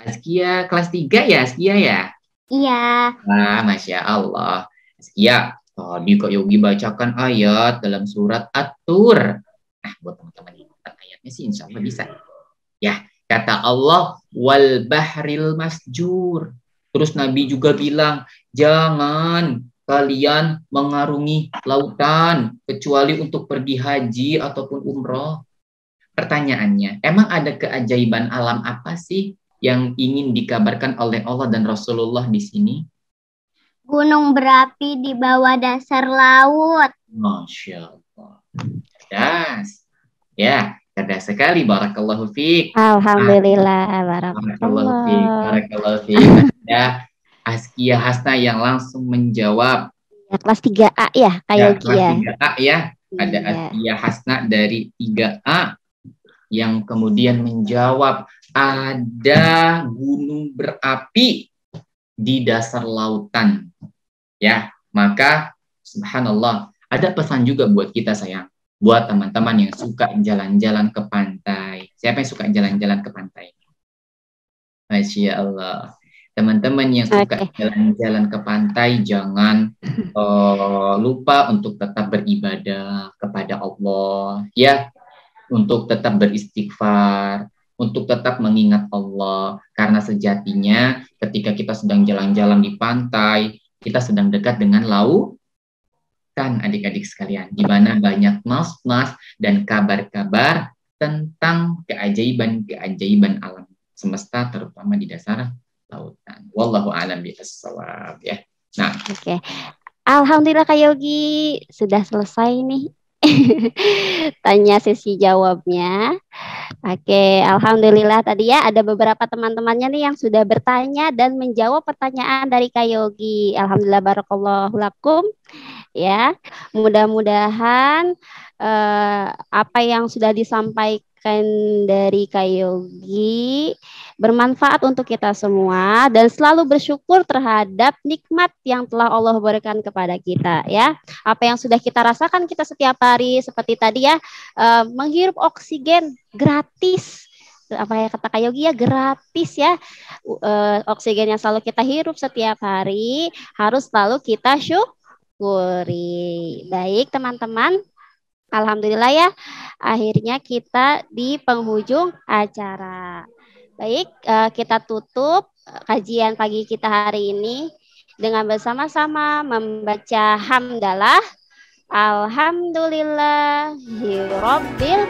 Azkiyah kelas 3 ya, Azkiyah ya? Iya. Masya Allah. Azkiyah, tadi Kak Yogi bacakan ayat dalam surat At-Tur. Nah, buat teman-teman ingat ayatnya sih insya Allah bisa. Ya, kata Allah, wal bahril masjur. Terus Nabi juga bilang, jangan kalian mengarungi lautan kecuali untuk pergi haji ataupun umroh. Pertanyaannya, emang ada keajaiban alam apa sih yang ingin dikabarkan oleh Allah dan Rasulullah di sini? Gunung berapi di bawah dasar laut. Masya Allah. Cerdas. Ya, cerdas sekali. Barakallahu fiik. Alhamdulillah. Barakallahu fiik. Ya, Azkiyah Hasna yang langsung menjawab. Ya, kelas 3A ya, Kak Yogi ya. Kelas 3A ya. Ada Azkiyah Hasna dari 3A yang kemudian menjawab ada gunung berapi di dasar lautan. Ya, maka subhanallah, ada pesan juga buat kita sayang. Buat teman-teman yang suka jalan-jalan ke pantai. Siapa yang suka jalan-jalan ke pantai? Masya Allah. Teman-teman yang suka jalan-jalan ke pantai, jangan lupa untuk tetap beribadah kepada Allah. Ya, untuk tetap beristighfar, untuk tetap mengingat Allah. Karena sejatinya ketika kita sedang jalan-jalan di pantai, kita sedang dekat dengan lautan, adik-adik sekalian, di mana banyak nas-nas dan kabar-kabar tentang keajaiban-keajaiban alam semesta, terutama di dasar lautan. Wallahu a'lam bishawab ya. Nah, Alhamdulillah Kak Yogi sudah selesai nih tanya sesi jawabnya. Alhamdulillah tadi ya ada beberapa teman-temannya nih yang sudah bertanya dan menjawab pertanyaan dari Kak Yogi. Alhamdulillah barakallahu lakum. Ya, mudah-mudahan apa yang sudah disampaikan dari Kak Yogi bermanfaat untuk kita semua dan selalu bersyukur terhadap nikmat yang telah Allah berikan kepada kita ya. Apa yang sudah kita rasakan kita setiap hari seperti tadi ya, menghirup oksigen gratis. Apa ya kata Kak Yogi ya, gratis ya. Oksigen yang selalu kita hirup setiap hari harus selalu kita syukuri. Baik teman-teman, alhamdulillah ya, akhirnya kita di penghujung acara. Baik, kita tutup kajian pagi kita hari ini dengan bersama-sama membaca hamdalah. Alhamdulillahirabbil